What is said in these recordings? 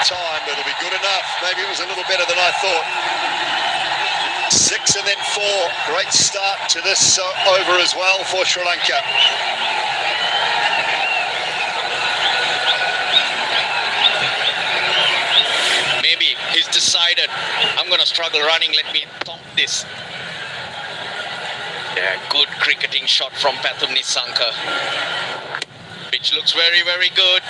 time, it'll be good enough. Maybe it was a little better than I thought. 6 and then 4. Great start to this over as well for Sri Lanka. Maybe he's decided, I'm going to struggle running, let me thump this. Yeah, good cricketing shot from Pathum Nissanka. Pitch looks very, very good.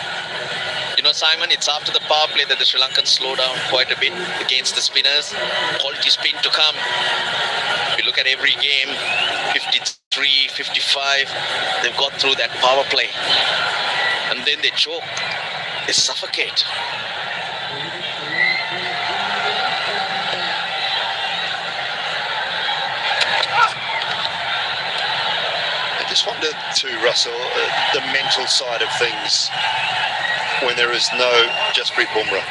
You know, Simon, it's after the power play that the Sri Lankans slow down quite a bit against the spinners. Quality spin to come. If you look at every game, 53, 55, they've got through that power play. And then they choke. They suffocate. I just wonder too, Russell, the mental side of things when there is no Jasprit Bumrah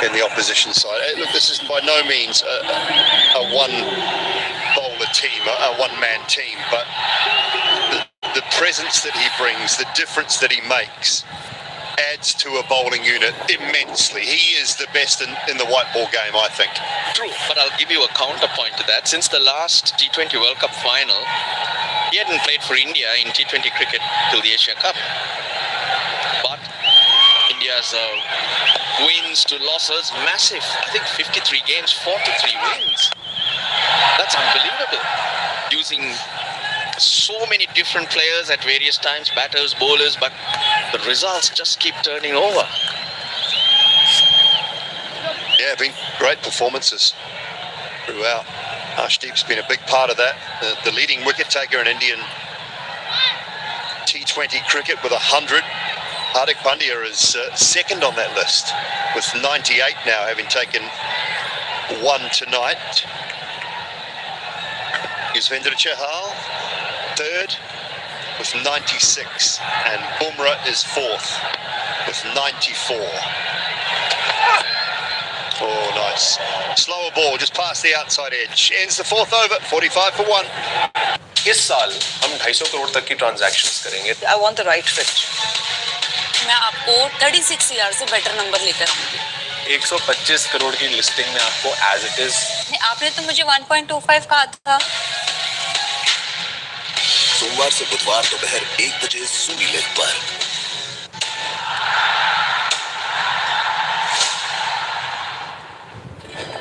in the opposition side. Look, this is by no means a one-bowler team, a one-man team, but the presence that he brings, the difference that he makes, adds to a bowling unit immensely. He is the best in the white ball game, I think. True, but I'll give you a counterpoint to that. Since the last T20 World Cup final, he hadn't played for India in T20 cricket till the Asia Cup. But India's wins to losses, massive. I think 53 games, 43 wins. That's unbelievable. Using so many different players at various times, batters, bowlers, but the results just keep turning over. Yeah, been great performances throughout. Arshdeep's been a big part of that. The leading wicket taker in Indian T20 cricket with 100. Hardik Pandya is second on that list with 98 now, having taken one tonight. Yuzvendra Chahal, third with 96, and Bumrah is fourth with 94. Oh, nice. Slower ball, just past the outside edge. Ends the fourth over, 45 for 1. इस साल हम 250 करोड़ तक की transactions करेंगे. I want the right fit. मैं आपको 36 year से better number लेकर आऊंगी. 125 करोड़ की लिस्टिंग में आपको एज इट इज. आपने तो मुझे 1.25 कहा था. सोमवार से बुधवार दोपहर 1 बजे सोनी लिव पर.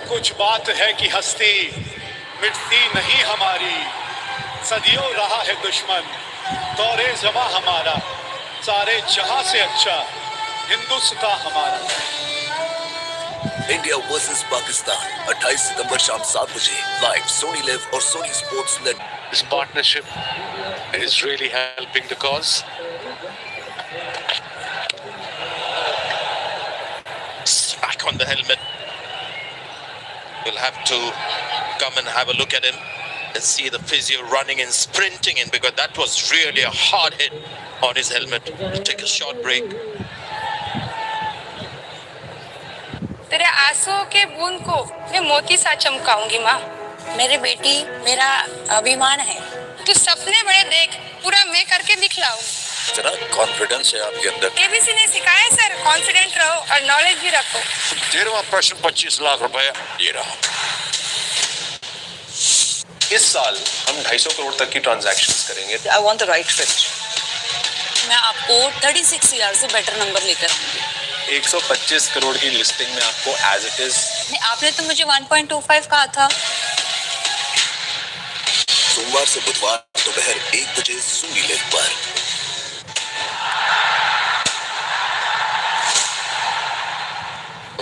कुछ बात है कि हस्ती मिटती नहीं हमारी. सदियों रहा है दुश्मन दौरे जमा हमारा. सारे जहां से अच्छा हिंदुस्तान हमारा. इंडिया वर्सेस पाकिस्तान 28 सितंबर शाम 7 बजे लाइव सोनी लिव और Sony sports Net. This partnership is really helping the cause. Back on the helmet. We'll have to come and have a look at him and see the physio running and sprinting in, because that was really a hard hit on his helmet. Take a short break. तेरे आंसुओं के बूंद को मैं मोती सा चमकाऊंगी माँ. मेरे बेटी मेरा अभिमान है. तू सपने बड़े देख, पूरा मैं करके दिखलाऊंगी. इतना कॉन्फिडेंस है आपके अंदर. केबीसी ने सिखाया सर, कॉन्फिडेंट रहो और नॉलेज भी रखो. 13वां प्रश्न 25 लाख रुपए ये रहा. इस साल हम 250 करोड़ तक की ट्रांजैक्शंस करेंगे. I want the right fit. मैं आपको 36 ईयर से बेटर नंबर लेकर आऊंगी. 125 करोड़ की लिस्टिंग में आपको एज इट इज. आपने तो मुझे 1.25 कहा था. सोमवार से बुधवार दोपहर 1 बजे सोनी लिव पर.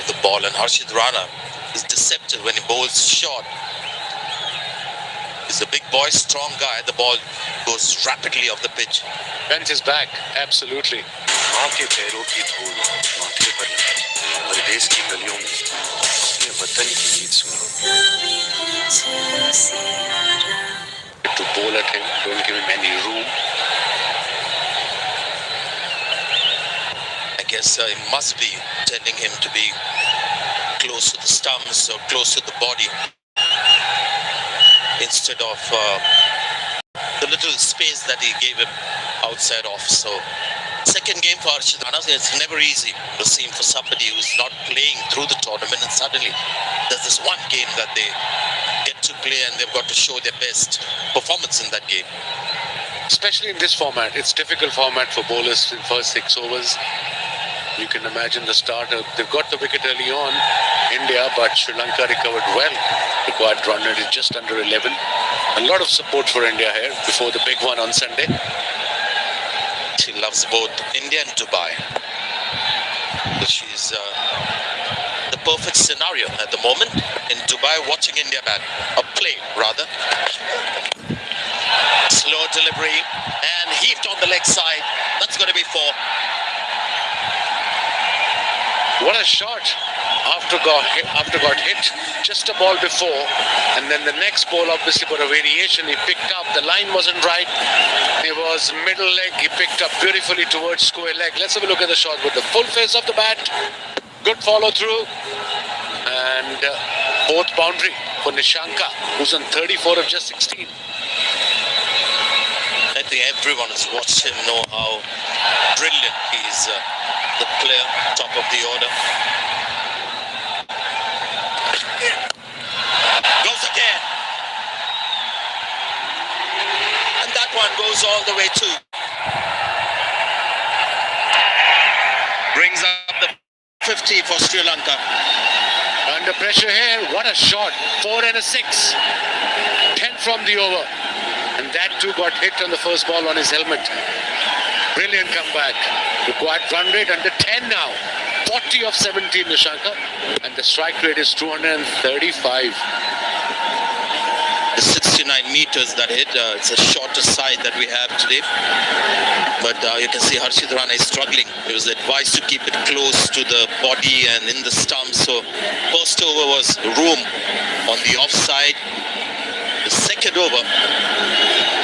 The ball, and Harshit Rana is deceptive when he bowls short. He's a big boy, strong guy. The ball goes rapidly off the pitch. Bent his back, absolutely. माँ के पैरों की धूल माथे पर लगी. परदेश की गलियों में अपने वतन की गीत सुनो. To bowl at him, don't give him any room. I guess he must be telling him to be close to the stumps or close to the body instead of the little space that he gave him outside off. So second second game for Harshit Rana. It's never easy to see for somebody who's not playing through the tournament, and suddenly there's this one game that they get to play and they've got to show their best performance in that game. Especially in this format, it's difficult format for bowlers in first 6 overs. You can imagine the starter. They've got the wicket early on, India, but Sri Lanka recovered well. Required run rate is just under 11. A lot of support for India here before the big one on Sunday. She loves both India and Dubai. So she's the perfect scenario at the moment in Dubai, watching India bat, or play rather. Slow delivery and heaved on the leg side. That's going to be 4. What a shot after got hit. Just a ball before, and then the next ball obviously got a variation. He picked up. The line wasn't right. It was middle leg. He picked up beautifully towards square leg. Let's have a look at the shot with the full face of the bat. Good follow through, and fourth boundary for Nishanka, who's on 34 of just 16. I think everyone who's watched him know how brilliant he is. The player, top of the order. Goes again. And that one goes all the way too. Brings up the 50 for Sri Lanka. Under pressure here, what a shot. 4 and a 6. 10 from the over. And that too got hit on the first ball on his helmet. Brilliant comeback. Required run rate under 10 now. 40 of 17 Nishanka. And the strike rate is 235. The 69 meters that hit, it's a shorter side that we have today. But you can see Harshit Rana is struggling. He was advised to keep it close to the body and in the stumps. So first over was room on the offside. The second over,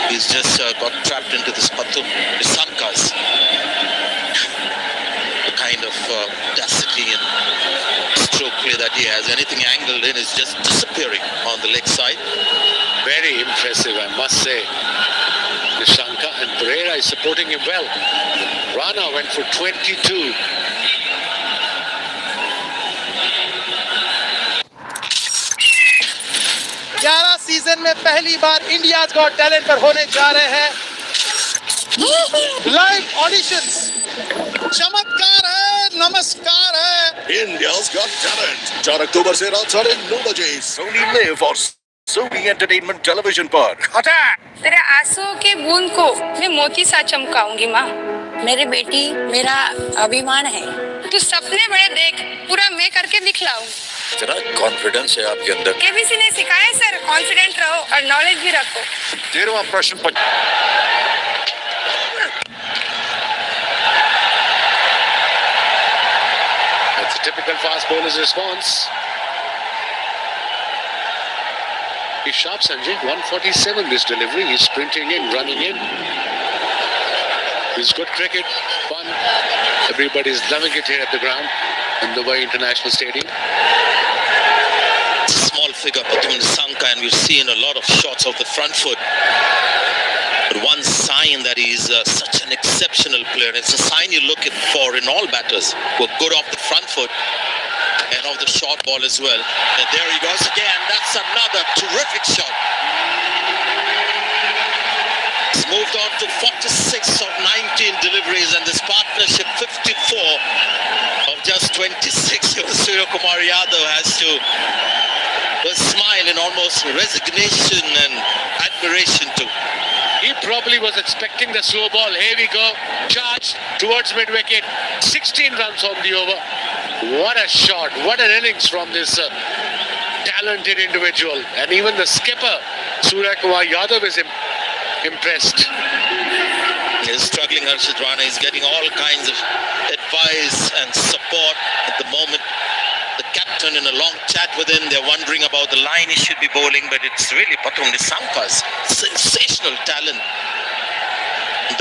he's just got trapped into this Patum Nisankas. The kind of audacity and stroke play that he has. Anything angled in is just disappearing on the leg side. Very impressive, I must say. Nishanka, and Pereira is supporting him well. Rana went for 22. Season में पहली बार India's got talent पर होने जा रहे हैं live auditions. चमत्कार है, नमस्कार है। India's Got Talent 4 अक्टूबर से रात 9:30 बजे सोनी लिव और सोनी एंटरटेनमेंट टेलीविजन पर। तेरे आंसुओं के बूंद को मैं मोती सा चमकाऊंगी माँ। मेरी बेटी मेरा अभिमान है। तू सपने बड़े देख, पूरा मैं करके दिखलाऊंगी। इतना कॉन्फिडेंस है आपके अंदर। केबीसी ने सिखाया सर, कॉन्फिडेंट रहो और नॉलेज भी रखो। 13वां प्रश्न That's a typical fast bowler's response. He's sharp, Sanjay. 147 this delivery. He's sprinting in, running in. He's good cricket, fun. Everybody's loving it here at the ground in Dubai International Stadium. Small figure, Patum Nisanka, and we've seen a lot of shots of the front foot. But one sign that he's such an exceptional player, it's a sign you look for in all batters who are good off the front foot and off the short ball as well. And there he goes again. That's another terrific shot. He's moved on to 46 of 19 deliveries, and this partnership 54 of just 26. Surya Kumar Yadav has to smile in almost resignation and admiration too. He probably was expecting the slow ball. Here we go. Charged towards mid-wicket. 16 runs on the over. What a shot. What an innings from this talented individual. And even the skipper, Surya Kumar Yadav, is impressed. He's struggling, Harshit Rana. He's getting all kinds of advice and support at the moment. The captain in a long chat with him. They're wondering about the line he should be bowling, but it's really Patum Nisanka's sensational talent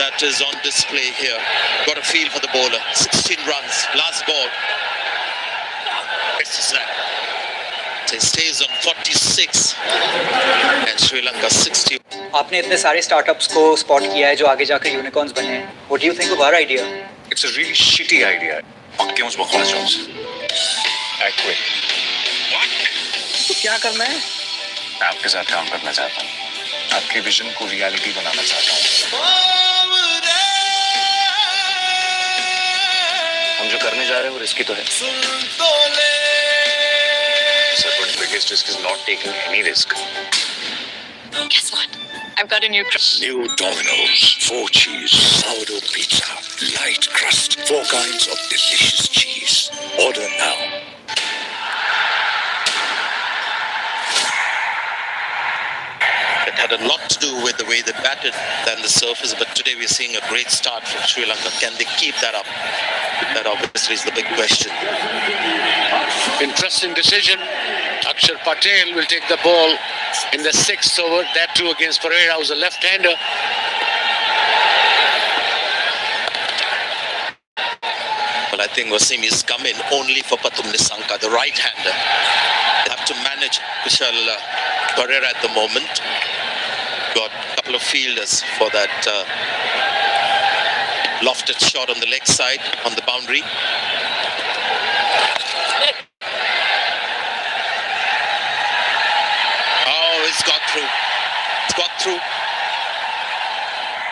that is on display here. Got a feel for the bowler. 16 runs, last ball. It's just that. So he stays on 46 and Sri Lanka 60. आपने इतने सारे startups को spot किया है जो आगे जाकर unicorns बने हैं. What do you think of our idea? It's a really shitty idea. पक्के मुझ बकवास जॉब से. I quit. तो क्या करना है? मैं आपके साथ काम करना चाहता हूँ. आपके विजन को रियलिटी बनाना चाहता हूँ. हम जो करने जा रहे हैं वो रिस्की तो है. Sir, but the biggest risk is not taking any risk. Guess what? I've got a new crush. New Domino's, 4 cheese, sourdough pizza, light crust, 4 kinds of delicious cheese. Order now. It had a lot to do with the way they batted than the surface, but today we're seeing a great start from Sri Lanka. Can they keep that up? That obviously is the big question. Interesting decision. Akshar Patel will take the ball in the 6th over. That too against Pereira, who's a left-hander. Well, I think Wasim is come in only for Patum Nisanka, the right-hander. They have to manage Kushal Pereira at the moment. Got a couple of fielders for that lofted shot on the leg side, on the boundary. Oh, it's got through. It's got through.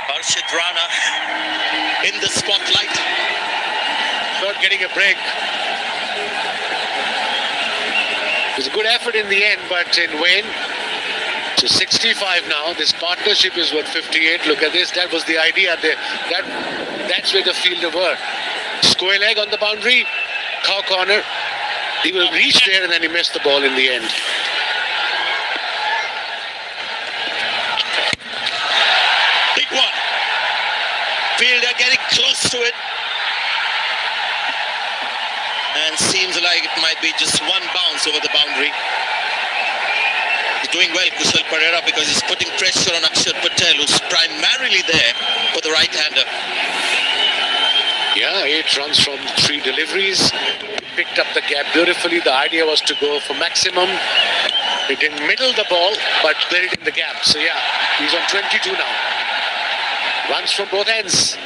Harshit Rana in the spotlight. Not getting a break. It was a good effort in the end, but in vain. So 65 now. This partnership is worth 58. Look at this. That was the idea. That's where the fielder were. Square leg on the boundary. Cow corner. He will reach there and then he missed the ball in the end. Big one. Fielder getting close to it. And seems like it might be just one bounce over the boundary. He's doing well, Kushal Pereira, because he's putting pressure on Akshar Patel, who's primarily there for the right-hander. Yeah, 8 runs from 3 deliveries. He picked up the gap beautifully. The idea was to go for maximum. He didn't middle the ball, but buried in the gap. So yeah, he's on 22 now. Runs from both ends.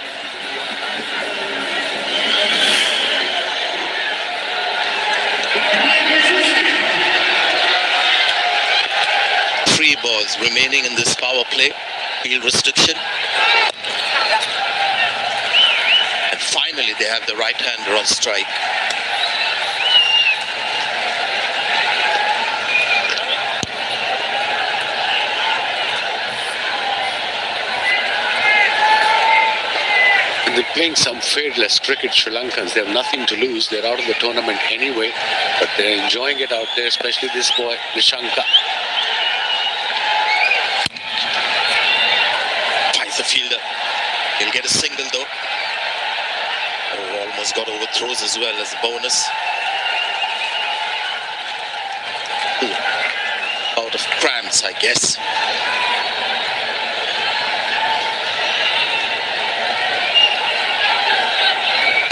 3 balls remaining in this power play. Field restriction. And finally they have the right-hander on strike. They're playing some fadeless cricket, Sri Lankans. They have nothing to lose. They're out of the tournament anyway, but they're enjoying it out there, especially this boy, Nishanka. Finds the fielder. He'll get a single though. Oh, almost got overthrows as well as a bonus. Ooh. Out of cramps, I guess.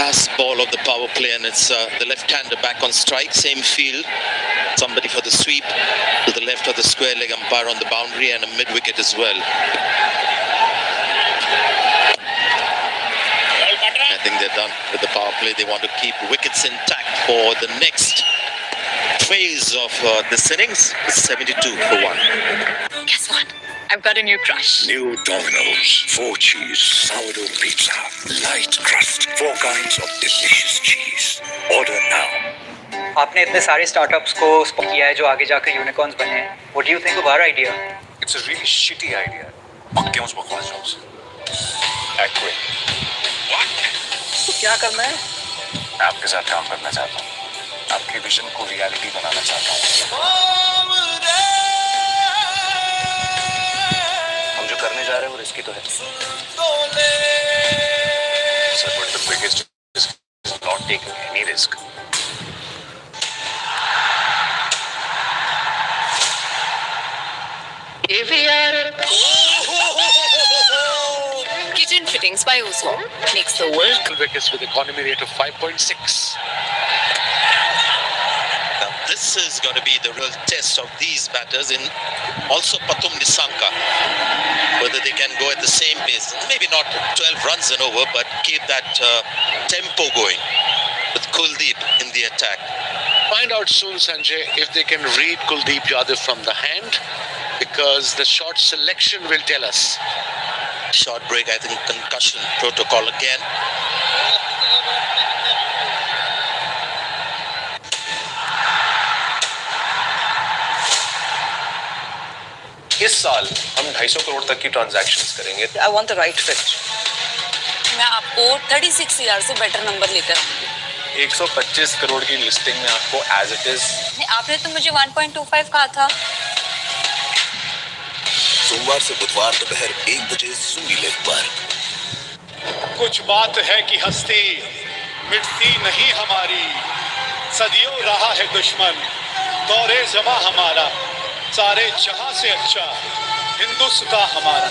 Last ball of the power play, and it's the left-hander back on strike, same field. Somebody for the sweep to the left of the square leg umpire on the boundary, and a mid-wicket as well. I think they're done with the power play. They want to keep wickets intact for the next phase of this innings. It's 72 for 1. Guess what? I've got a new crush. New Domino's, 4 cheese, sourdough pizza, light crust, 4 kinds of delicious cheese. Order now. आपने इतने सारे startups को spot किया है जो आगे जाकर unicorns बने हैं. What do you think of our idea? It's a really shitty idea. पक्के मुझ बकवास जॉब से. I quit. तो क्या करना है? मैं आपके साथ काम करना चाहता हूँ. आपके विजन को रियलिटी बनाना चाहता हूँ. हम जो करने जा रहे हैं वो रिस्की तो है. Sir, but the biggest risk is not taking any risk. Kitchen fittings by Uso makes the world. Wickets with economy rate of 5.6. Now this is going to be the real test of these batters in also Patum Nisanka. Whether they can go go at the same pace. Maybe not 12 runs and over, but keep that tempo going with Kuldeep in the attack. Find out soon, Sanjay, if they can read Kuldeep Yadav from the hand, because the shot selection will tell us. Short break, I think concussion protocol again. इस साल हम 250 करोड़ तक की transactions करेंगे. I want the right fit. मैं आपको 36 yard से better number लेकर आऊंगी. 125 करोड़ की लिस्टिंग में आपको एज इट इज. आपने तो मुझे 1.25 कहा था. सोमवार से बुधवार दोपहर 1 बजे सोनी लिव पर. कुछ बात है कि हस्ती मिटती नहीं हमारी. सदियों रहा है दुश्मन दौरे जमा हमारा. सारे जहां से अच्छा हिंदुस्तान हमारा.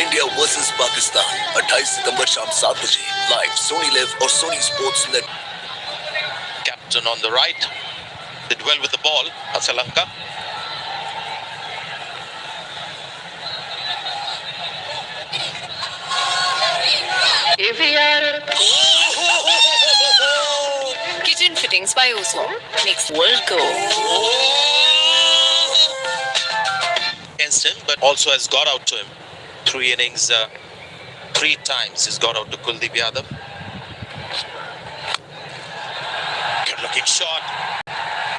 इंडिया वर्सेस पाकिस्तान 28 सितंबर शाम 7 बजे लाइव सोनी लिव और Sony sports Net. Captain on the right did well with the ball. Asalanka. Kitchen fittings by Uso makes world go. Against him, but also has got out to him. 3 innings, 3 times he's got out to Kuldeep Yadav. Good looking shot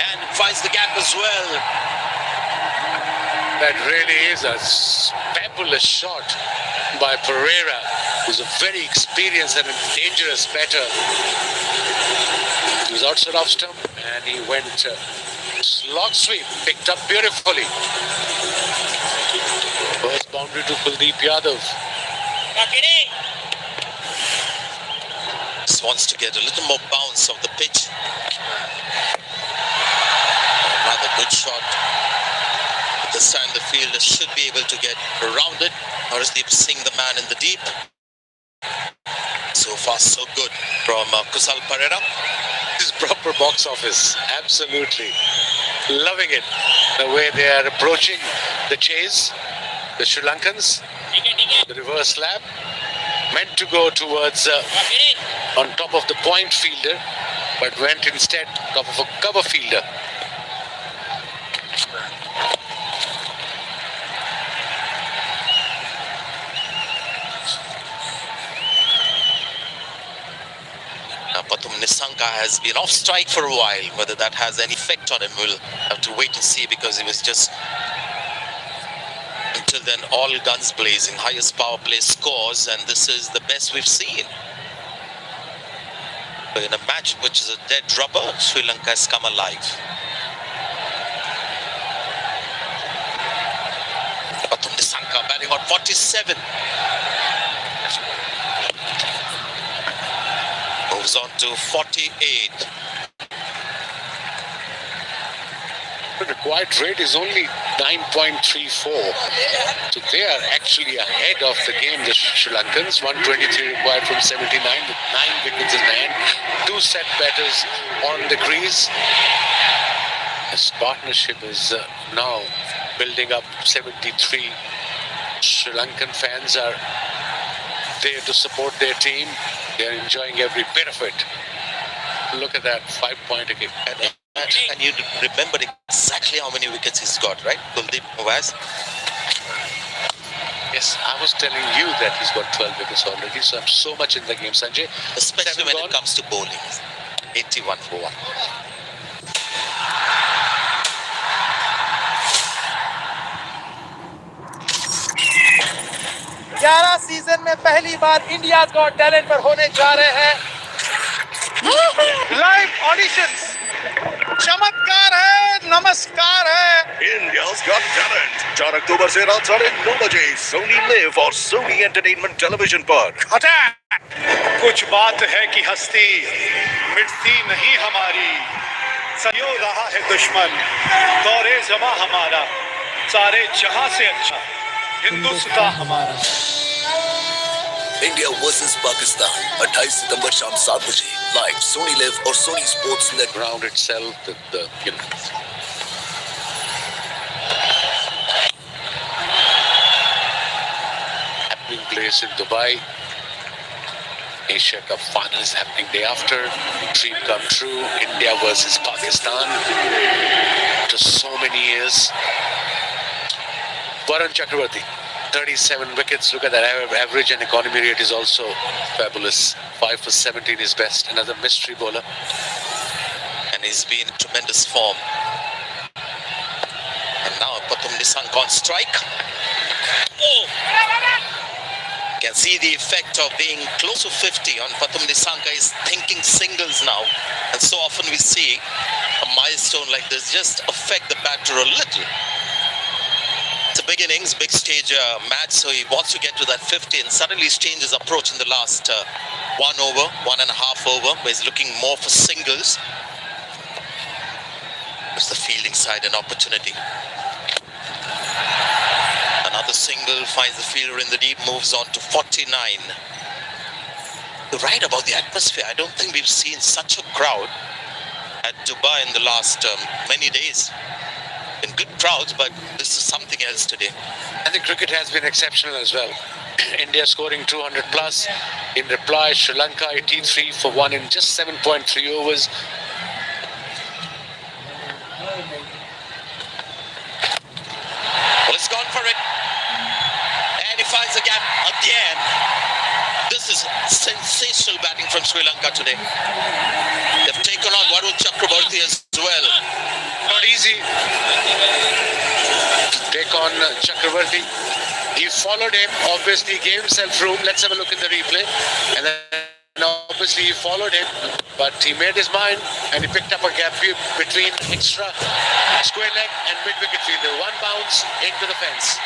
and finds the gap as well. That really is a fabulous shot by Pereira, who's a very experienced and a dangerous batter. He was outside off stump and he went slog sweep, picked up beautifully. First boundary to Kuldeep Yadav. Just wants to get a little more bounce of the pitch. Another good shot. But this time the fielder should be able to get around it. Harshdeep Singh, the man in the deep. So far, so good from Kusal Pereira. This is proper box office. Absolutely. Loving it. The way they are approaching the chase. The Sri Lankans. The reverse slab. Meant to go towards on top of the point fielder, but went instead top of a cover fielder. Patum Nisanka has been off strike for a while. Whether that has any effect on him, we'll have to wait and see, because he was just, until then, all guns blazing, highest power play scores, and this is the best we've seen. But in a match which is a dead rubber, Sri Lanka has come alive. Patum Nisanka batting on 47. Moves on to 48. The required rate is only 9.34. So they are actually ahead of the game, the Sri Lankans. 123 required from 79 with 9 wickets in hand. 2 set batters on the crease. This partnership is now building up. 73 Sri Lankan fans are there to support their team. They're enjoying every bit of it. Look at that 5-point kick. And you remember exactly how many wickets he's got, right? Kuldeep Yadav. Yes, I was telling you that he's got 12 wickets already, so I'm so much in the game, Sanjay. Especially when it comes to bowling. 81 for 1. ग्यारह season में पहली बार India got talent पर होने जा रहे हैं live auditions. चमत्कार है, नमस्कार है. India's Got Talent 4 अक्टूबर से रात 9:30 बजे सोनी लिव और सोनी एंटरटेनमेंट टेलीविजन पर. कुछ बात है कि हस्ती मिटती नहीं हमारी. सदियों रहा है दुश्मन दौरे जमा हमारा. सारे जहां से अच्छा हिंदुस्तान हमारा. इंडिया वर्सेस पाकिस्तान 28 सितंबर शाम 7 बजे लाइव सोनी लिव और Sony sports Net. Ground itself, place in Dubai. Asia Cup final is happening day after. Dream come true. India versus Pakistan. After so many years. Varun Chakravarti, 37 wickets. Look at that average, and economy rate is also fabulous. 5 for 17 is best. Another mystery bowler. And he's been in tremendous form. And now Pathum Nissank on strike. Oh! Can see the effect of being close to 50 on Pathum Nissanka. Is thinking singles now, and so often we see a milestone like this just affect the batter a little. It's a big innings, big stage match, so he wants to get to that 50, and suddenly he's changed his approach in the last 1 over, 1.5 over, where he's looking more for singles. It's the fielding side an opportunity. Another single finds the fielder in the deep, moves on to 49. You're right about the atmosphere. I don't think we've seen such a crowd at Dubai in the last many days. Been good crowds, but this is something else today. I think cricket has been exceptional as well. India scoring 200 plus. In reply, Sri Lanka 83 for 1 in just 7.3 overs. Well, he's gone for it. And he finds a gap again. This is sensational batting from Sri Lanka today. They've taken on Varun Chakravarti as well. Not easy to take on Chakravarti. He followed him, obviously gave himself room. Let's have a look in the replay. And then obviously he followed him, but he made his mind and he picked up a gap between extra square leg and mid-wicket fielder. One bounce into the fence.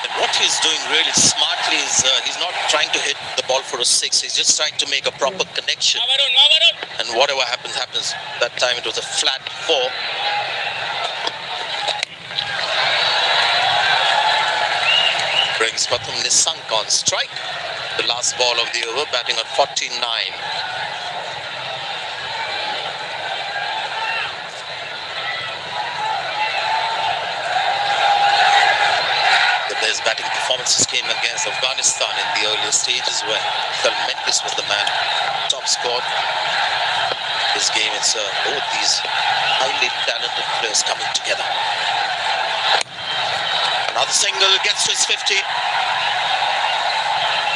And what he's doing really smartly is he's not trying to hit the ball for a 6. He's just trying to make a proper connection. And whatever happens, happens. That time it was a flat 4. Brings Pathum Nissank on strike. The last ball of the over, batting at 49. His batting performances came against Afghanistan in the earlier stages when Mendes was the man top scored. This game, it's both these highly talented players coming together. Another single gets to his 50.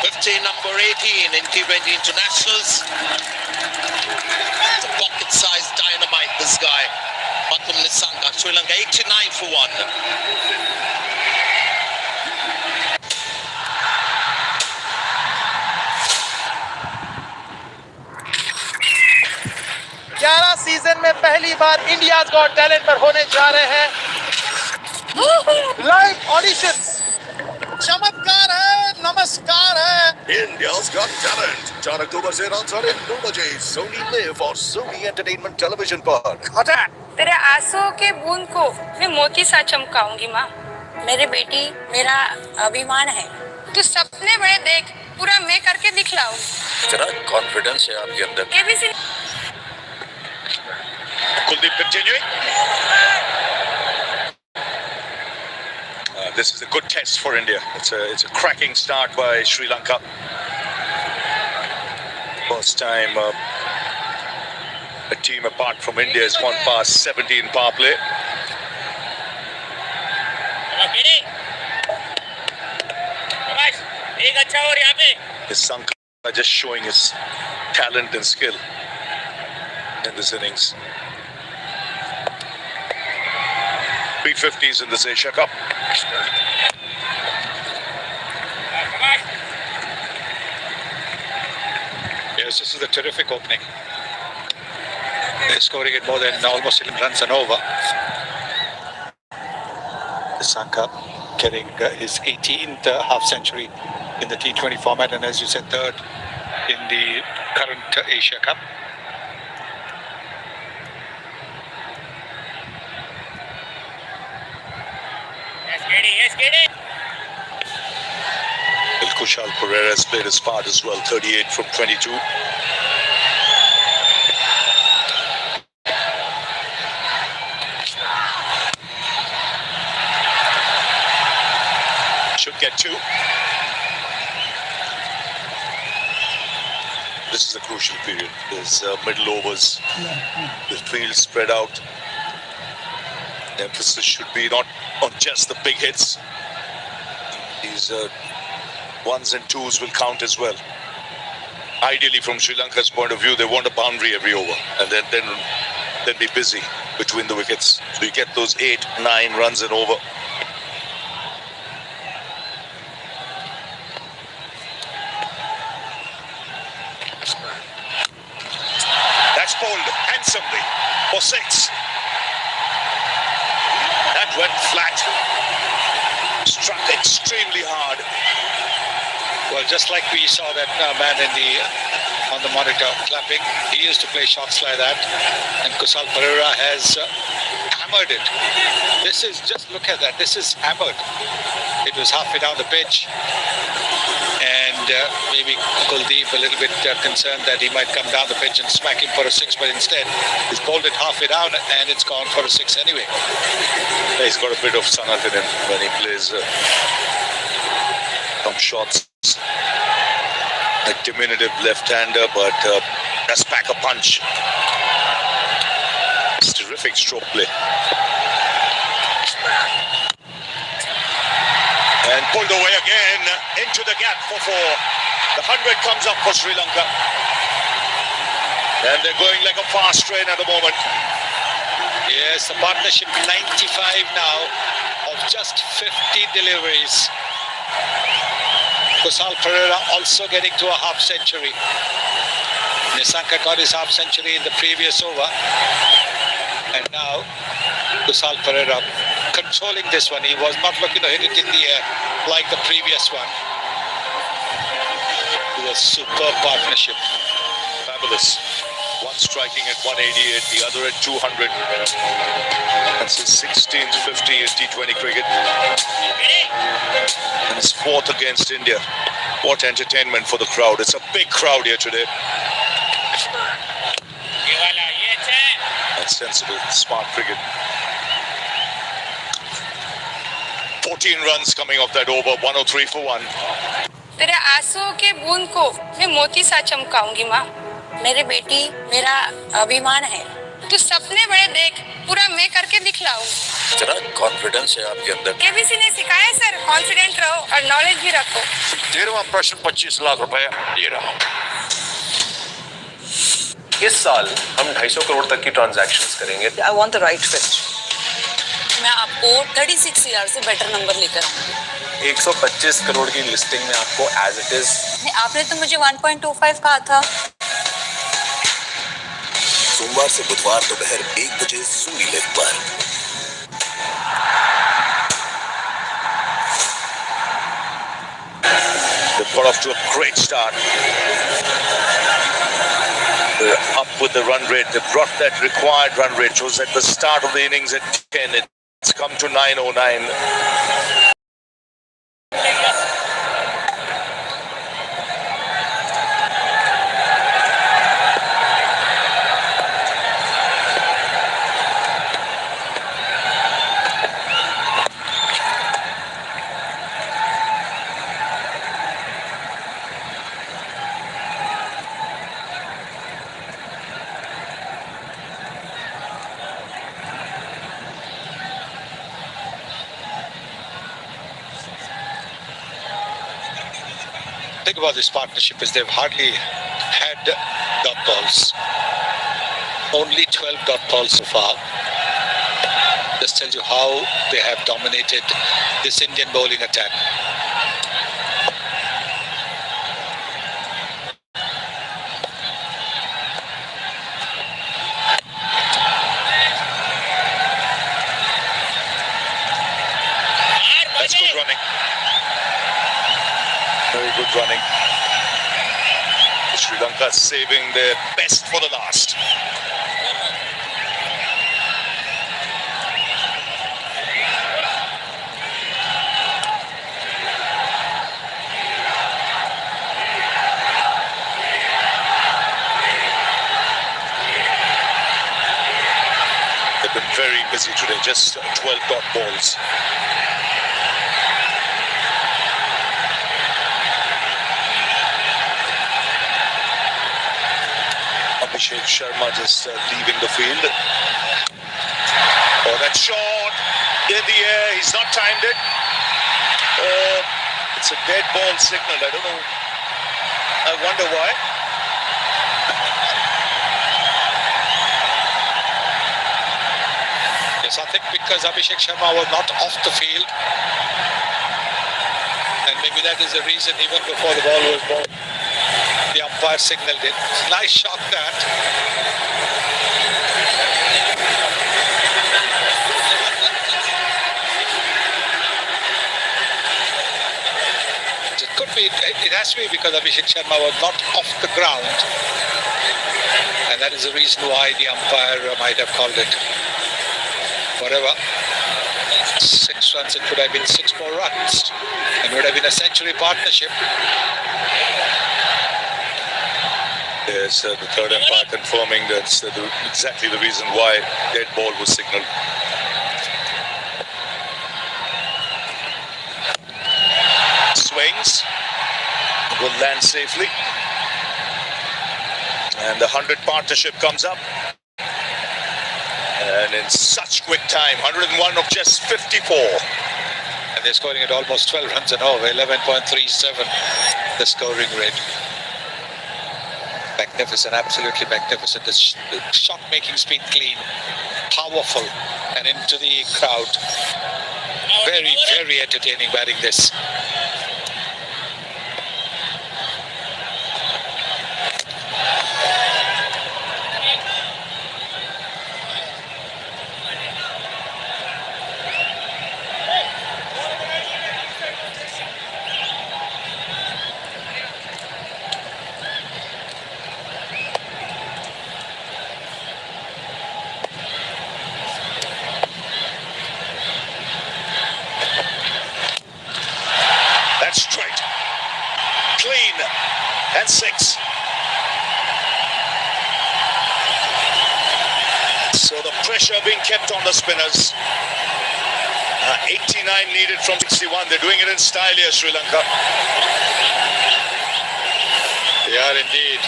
50, number 18 in T20 internationals. It's a pocket-sized dynamite, this guy. Pathum Nissanka, Sri Lanka 89 for 1. 11 season में पहली बार India got talent पर होने जा रहे हैं live auditions. चमत्कार है, नमस्कार है। India's Got Talent 4 अक्टूबर से रात 9:30 बजे सोनी लिव और सोनी एंटरटेनमेंट टेलीविजन पर। तेरे आंसुओं के बूंद को मैं मोती सा चमकाऊंगी माँ। मेरे बेटी मेरा अभिमान है। तू सपने बड़े देख, पूरा मैं करके दिखलाऊंगी। इतना कॉन्फिडेंस है आपके अंदर। ABC Kuldeep continuing. This is a good test for India. It's a cracking start by Sri Lanka. First time a team apart from India has gone past 17 power play. Nissanka just showing his talent and skill in this innings. 350s in this Asia Cup. Yes, this is a terrific opening. They're scoring it more than almost 11 runs and over. Nissanka getting his 18th half century in the T20 format, and as you said, third in the current Asia Cup. Kushal Pereira has played his part as well, 38 from 22. Should get 2. this is a crucial period. There's middle overs. The field spread out. The emphasis should be not on just the big hits. These ones and twos will count as well. Ideally, from Sri Lanka's point of view, they want a boundary every over, and then be busy between the wickets. So you get those 8, 9 runs and over. That's bowled handsomely for 6. That went flat. Struck extremely hard. Well, just like we saw that man on the monitor clapping, he used to play shots like that, and Kusal Perera has hammered it. This is, just look at that, this is hammered. It was halfway down the pitch, and maybe Kuldeep a little bit concerned that he might come down the pitch and smack him for a 6, but instead he's bowled it halfway down and it's gone for a 6 anyway. He's got a bit of sanat in him when he plays some shots. A diminutive left-hander, but does pack a punch. It's terrific stroke play. And pulled away again into the gap for 4. The 100 comes up for Sri Lanka. And they're going like a fast train at the moment. Yes, the partnership 95 now of just 50 deliveries. Kusal Perera also getting to a half century. Nissanka got his half century in the previous over. And now Kusal Perera controlling this one. He was not looking to hit it in the air like the previous one. It was a superb partnership. Fabulous. One striking at 188, the other at 200. That's his 16th 50 in T20 cricket. And his 4th against India. What entertainment for the crowd. It's a big crowd here today. That's sensible, smart cricket. 14 runs coming off that over, 103 for 1. तेरे आंसुओं के बूंद को मैं मोती सा चमकाऊंगी माँ। मेरे बेटी मेरा अभिमान है। तू सपने बड़े देख, पूरा मैं करके दिखलाऊंगी। इतना कॉन्फिडेंस है आपके अंदर। केबीसी ने सिखाया सर, कॉन्फिडेंट रहो और नॉलेज भी रखो। 13वां प्रश्न 25 लाख रुपए ये रहा। इस साल हम 250 करोड़ तक की ट्रांजैक्शंस करेंगे। I want the right fit. मैं आपको 36 ईयर से बेटर नंबर लेकर आऊंगी। 125 करोड़ की लिस्टिंग में आपको एज इट इज। आपने तो मुझे 1.25 कहा था। सोमवार से बुधवार दोपहर 1 बजे सूनी लिव पर। They've got off to a great start. They're up with the run rate. They brought that required run rate. It was at the start of the innings at 10. It's come to 909. Think about this partnership is they've hardly had dot balls. Only 12 dot balls so far. This tells you how they have dominated this Indian bowling attack. That's good running. Very good running. Sri Lanka saving their best for the last. They've been very busy today, just 12 dot balls. Abhishek Sharma just leaving the field. Oh, that shot in the air. He's not timed it. It's a dead ball signal. I don't know. I wonder why. Yes, I think because Abhishek Sharma was not off the field. And maybe that is the reason even before the ball was bowled, the umpire signaled it. Nice shot that. It could be, it has to be because Abhishek Sharma was not off the ground. And that is the reason why the umpire might have called it. Whatever. 6 runs, it could have been 6 more runs. It would have been a century partnership. Yes, the third umpire confirming that's exactly the reason why dead ball was signaled. Swings, will land safely. And the 100 partnership comes up. And in such quick time, 101 of just 54. And they're scoring at almost 12 runs an over, 11.37, the scoring rate. Magnificent, absolutely magnificent. The shot making's been clean, powerful, and into the crowd. Very, very entertaining batting this. That's straight, clean, and 6. So the pressure being kept on the spinners. 89 needed from 61. They're doing it in style here, Sri Lanka. They are indeed.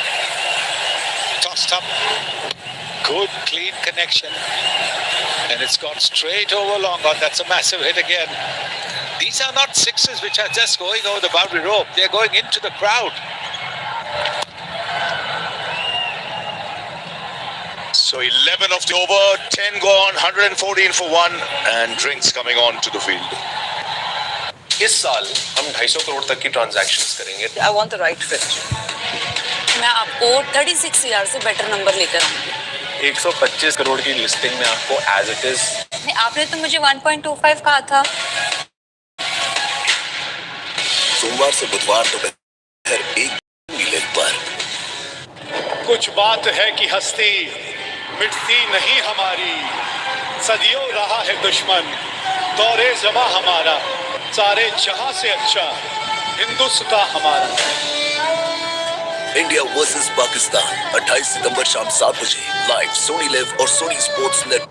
Tossed up. Good, clean connection. And it's gone straight over long on. That's a massive hit again. These are not sixes which are just going over the boundary rope. They're going into the crowd. So 11 of the over, 10 gone, 114 for 1, and drinks coming on to the field. इस साल हम 250 करोड़ तक की transactions करेंगे. I want the right fit. मैं आपको 36 year से better number लेकर आऊंगी. 125 करोड़ की लिस्टिंग में आपको एज इट इज. नहीं, आपने तो मुझे 1.25 कहा था. सोमवार से बुधवार दोपहर 1 मिनट पर. कुछ बात है कि हस्ती मिटती नहीं हमारी, सदियों रहा है दुश्मन दौरे जमा हमारा, सारे जहां से अच्छा हिंदुस्तान हमारा. इंडिया वर्सेस पाकिस्तान 28 सितंबर शाम 7 बजे लाइव सोनी लिव और सोनी स्पोर्ट्स नेट.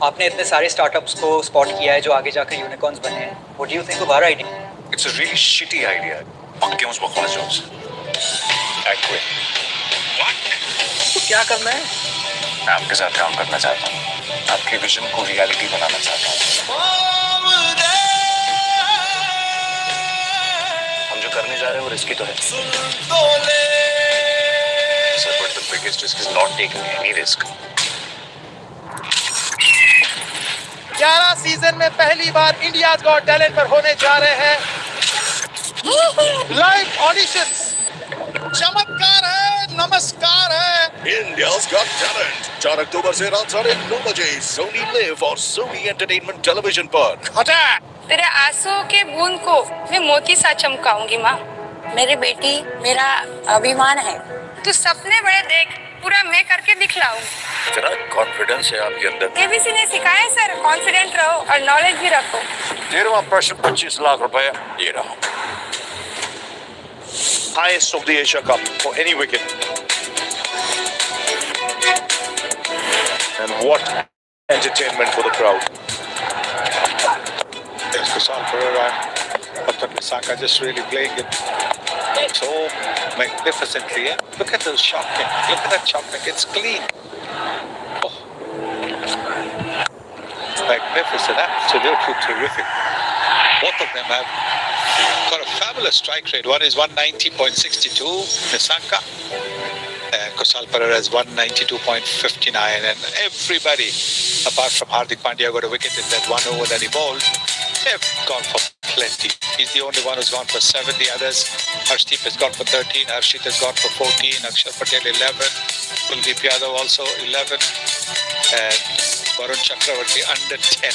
आपने इतने सारे स्टार्टअप्स को स्पॉट किया है जो आगे जाकर यूनिकॉर्न्स बने हैं. What do you think of our idea? It's a really shitty idea. पक्के उस बकवास जॉब्स. एक्टिव. तो क्या करना है? मैं आपके साथ काम करना चाहता हूँ. आपके विजन को रियलिटी बनाना चाहता हूँ. हम जो करने जा रहे हैं वो रिस्की तो है. Sir, but the biggest risk is not taking any risk. 11 season में पहली बार इंडियाज गॉट टैलेंट पर होने जा रहे हैं लाइव ऑडिशंस. चमत्कार है, नमस्कार है. India's Got Talent 4 अक्टूबर से रात 9:30 बजे सोनी लिव और सोनी एंटरटेनमेंट टेलीविजन पर. तेरे आंसुओं के बूंद को मैं मोती सा चमकाऊंगी माँ. मेरी बेटी मेरा अभिमान है. तू सपने बड़े देख, पूरा मैं करके दिखलाऊंगी. इतना कॉन्फिडेंस है आपके अंदर. केबीसी ने सिखाया है सर, कॉन्फिडेंट रहो और नॉलेज भी रखो. 13वां प्रश्न 25 लाख रुपए ये रहा. Highest of the Asia Cup for any wicket. And what entertainment for the crowd. Yes, Kusal Pereira, Captain Saka just really playing it So magnificently. Yeah? Look at the shot kick. Look at that shot kick. It's clean. Oh. Magnificent. Absolutely terrific. Both of them have got a fabulous strike rate. One is 190.62, Nissanka. And Kusal Pereira is 192.59. And everybody, apart from Hardik Pandya, got a wicket in that 1 over that he bowled. They've gone for plenty. He's the only one who's gone for 7. The others, Harshdeep has gone for 13, Harshit has gone for 14, Akshar Patel 11, Kuldeep Yadav also 11, and Varun Chakravarti under 10.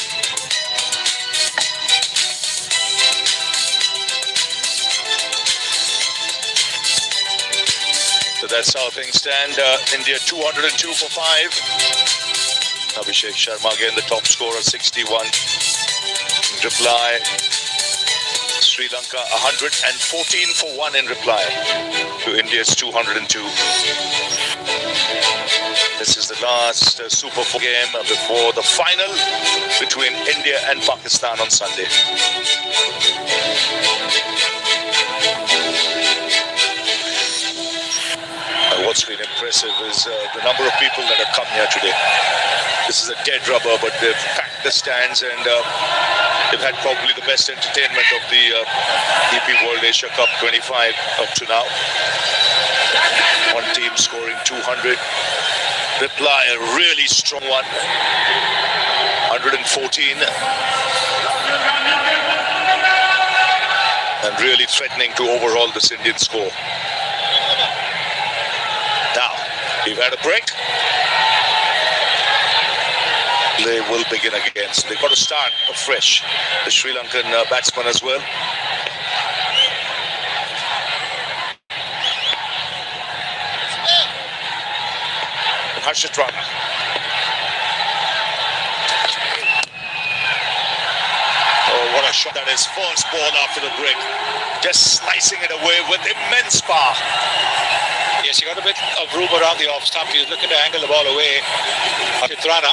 So that's how things stand. India 202 for 5. Abhishek Sharma again the top scorer, 61. In reply, Sri Lanka 114 for 1 in reply to India's 202. This is the last Super 4 game before the final between India and Pakistan on Sunday. What's been impressive is the number of people that have come here today. This is a dead rubber, but they've packed the stands and they've had probably the best entertainment of the DP World Asia Cup 25 up to now. One team scoring 200. Reply, a really strong one. 114. And really threatening to overhaul this Indian score. Now, we've had a break. They will begin again. So they've got to start afresh. The Sri Lankan batsman as well. Harshit Rana. Oh, what a shot. That is first ball after the break. Just slicing it away with immense power. Yes, he got a bit of room around the off stump. He was looking to angle the ball away. Harshit Rana.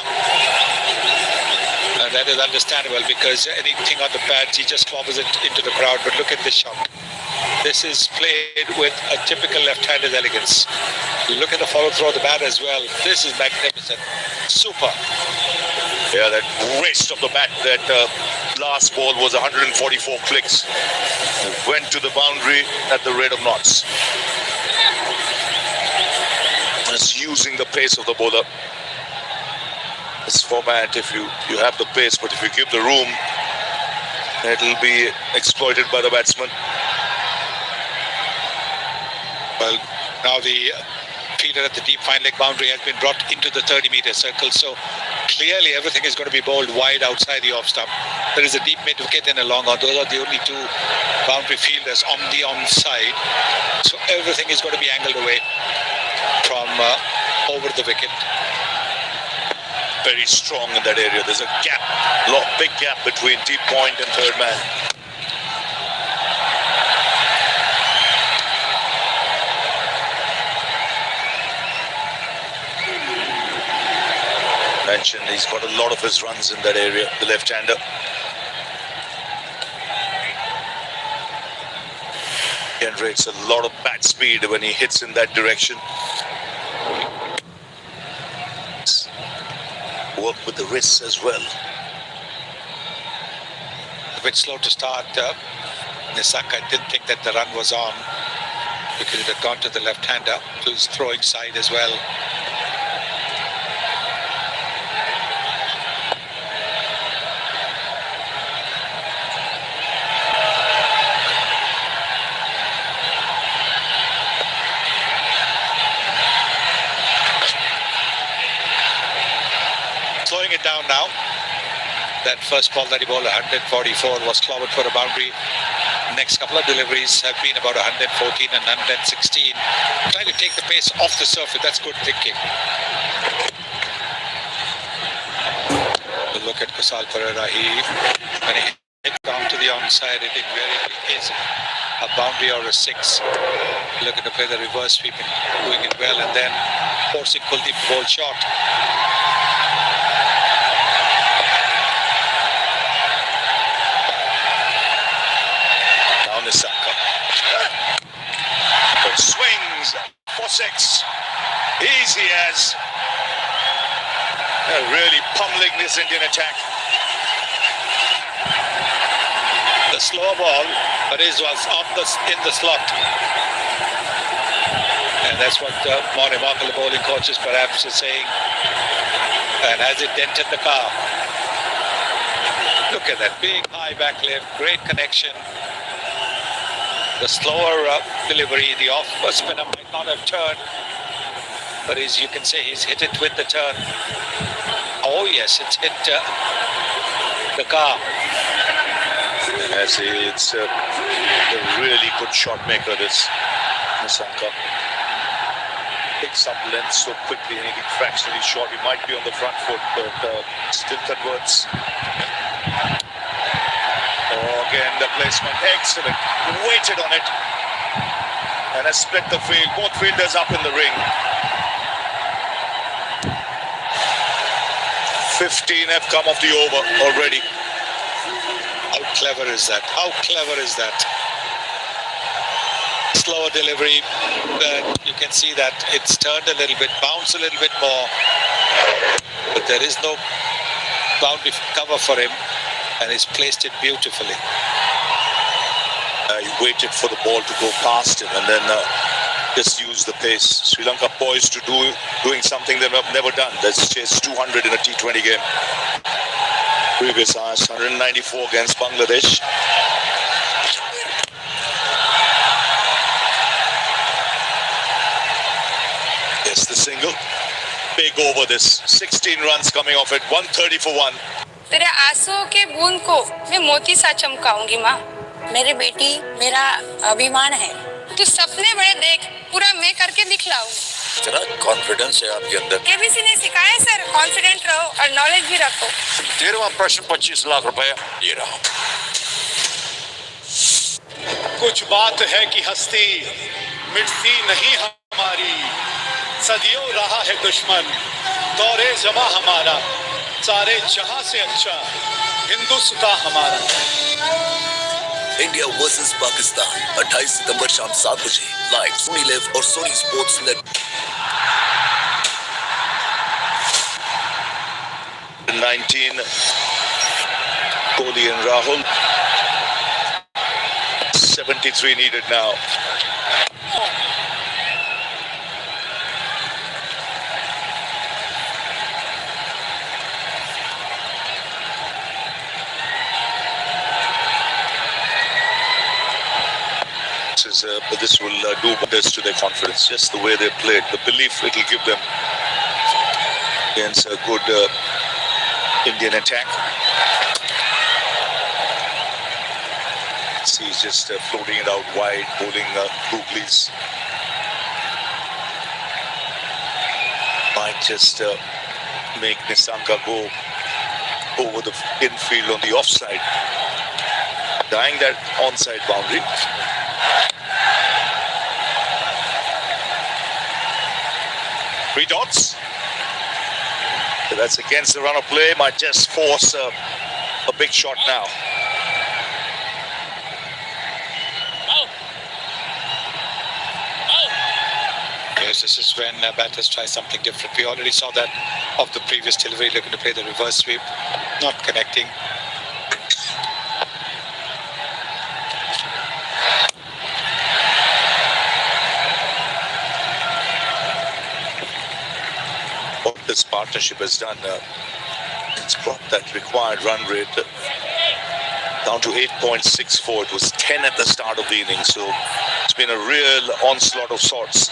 And that is understandable because anything on the pads, he just clobbers it into the crowd. But look at this shot. This is played with a typical left-handed elegance. Look at the follow-through of the bat as well. This is magnificent. Super. Yeah, that waste of the bat, that last ball was 144 clicks. Went to the boundary at the rate of knots. Just using the pace of the bowler. This format, if you have the pace, but if you give the room, it'll be exploited by the batsman. Well, now the fielder at the deep fine leg boundary has been brought into the 30-meter circle, so clearly everything is going to be bowled wide outside the off stump. There is a deep mid wicket and a long on. Those are the only two boundary fielders on the onside, so everything is going to be angled away from over the wicket. Very strong in that area. There's a gap, big gap between deep point and third man. Mentioned he's got a lot of his runs in that area, the left-hander. Generates a lot of bat speed when he hits in that direction. Work with the wrists as well. A bit slow to start. Nissanka didn't think that the run was on because it had gone to the left-hander, to his throwing side as well. Slowing it down now. That first ball that he bowled, 144, was clobbered for a boundary. Next couple of deliveries have been about 114 and 116. Trying to take the pace off the surface, that's good thinking. Look at Kusal Pereira. When he hit down to the onside, it invariably is a boundary or a 6. Looking to play the reverse sweep and doing it well, and then forcing Kuldeep to bowl short. 6. Easy as. They're really pummeling this Indian attack. The slow ball, but it was in the slot. And that's what more remarkable bowling coaches perhaps are saying. And has it dented the car? Look at that big high back lift, great connection. The slower delivery, the off spinner might not have turned, but as you can say, he's hit it with the turn. Oh yes, it's hit the car. And I say it's a really good shot maker, this Nissanka. Picks up length so quickly, anything fractionally short. He might be on the front foot, but still converts. Oh, again, the placement, excellent. Waited on it. And has split the field. Both fielders up in the ring. 15 have come off the over already. How clever is that? How clever is that? Slower delivery, you can see that it's turned a little bit, bounced a little bit more, but there is no boundary cover for him, and he's placed it beautifully. He waited for the ball to go past him and then just used the pace. Sri Lanka poised to doing something they've never done. That's chased 200 in a T20 game. Previous hours, 194 against Bangladesh. Yes, the single. Big over this. 16 runs coming off it. 130 for 1. तेरे आंसुओं के बूंद को मैं मोती सा चमकाऊंगी माँ। मेरे बेटी मेरा अभिमान है। तू सपने बड़े देख, पूरा मैं करके दिखलाऊंगी। इतना कॉन्फिडेंस है आपके अंदर। केबीसी ने सिखाया है सर, कॉन्फिडेंट रहो और नॉलेज भी रखो। 13वां प्रश्न 25 लाख रुपए ये रहा। कुछ बात है कि हस्ती मिटती नहीं हमारी, सदियों रहा है दुश्मन दौरे जमा हमारा, सारे जहां से अच्छा हिंदुस्तान हमारा। इंडिया वर्सेस पाकिस्तान 28 सितंबर शाम 7 बजे लाइव सोनी लिव और Sony sports net. 19 Kohli and Rahul. 73 needed now. But this will do wonders to their confidence. Just the way they played, the belief it will give them against a good Indian attack. See, he's just floating it out wide, bowling googlies. Might just make Nissanka go over the infield on the offside, dying that onside boundary. Three dots. So that's against the run of play. Might just force a big shot now. Yes, this is when batters try something different. We already saw that of the previous delivery, looking to play the reverse sweep, not connecting. What this partnership has done, it's brought that required run rate down to 8.64. It was 10 at the start of the inning, so it's been a real onslaught of sorts.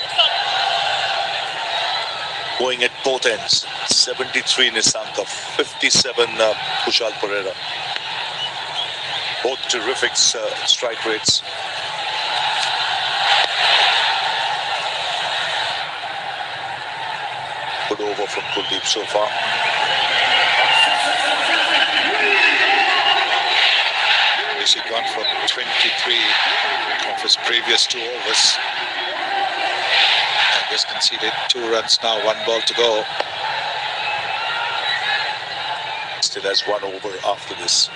Going at both ends. 73 Nissanka, 57 Kushal Pereira. Both terrific strike rates. Good over from Kuldeep so far. He's gone for 23 of his previous 2 overs. And just conceded 2 runs now, 1 ball to go. Still has 1 over after this.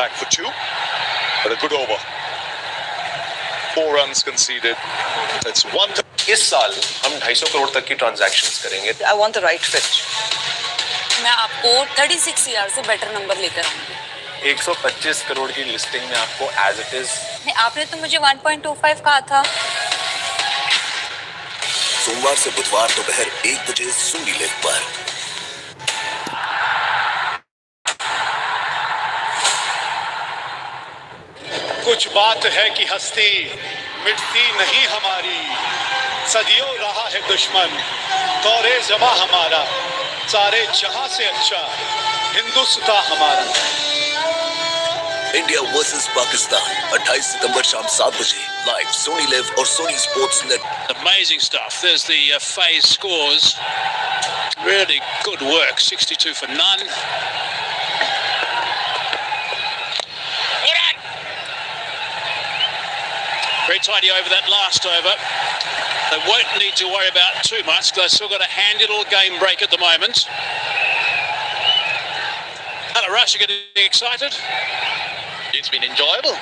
back for 2, but a good over. 4 runs conceded. That's 1. इस साल हम 250 करोड़ तक की transactions करेंगे. I want the right fit. मैं आपको 36 year से better number लेकर आऊंगी. 125 करोड़ की लिस्टिंग में आपको एज इट इज. नहीं, आपने तो मुझे 1.25 कहा था. सोमवार से बुधवार दोपहर 1 बजे सोनी लिव पर. कुछ बात है कि हस्ती मिटती नहीं हमारी, सदियों रहा है दुश्मन दौरे जमा हमारा, सारे जहां से अच्छा हिंदुस्तान हमारा. इंडिया वर्सेस पाकिस्तान 28 सितंबर शाम 7 बजे लाइव सोनी लिव और Sony sports net. Amazing stuff. There's the phase scores. Really good work. 62 for none. Very tidy over that last over. They won't need to worry about too much because they've still got a handy little game break at the moment. Hello, Rush, you getting excited? It's been enjoyable.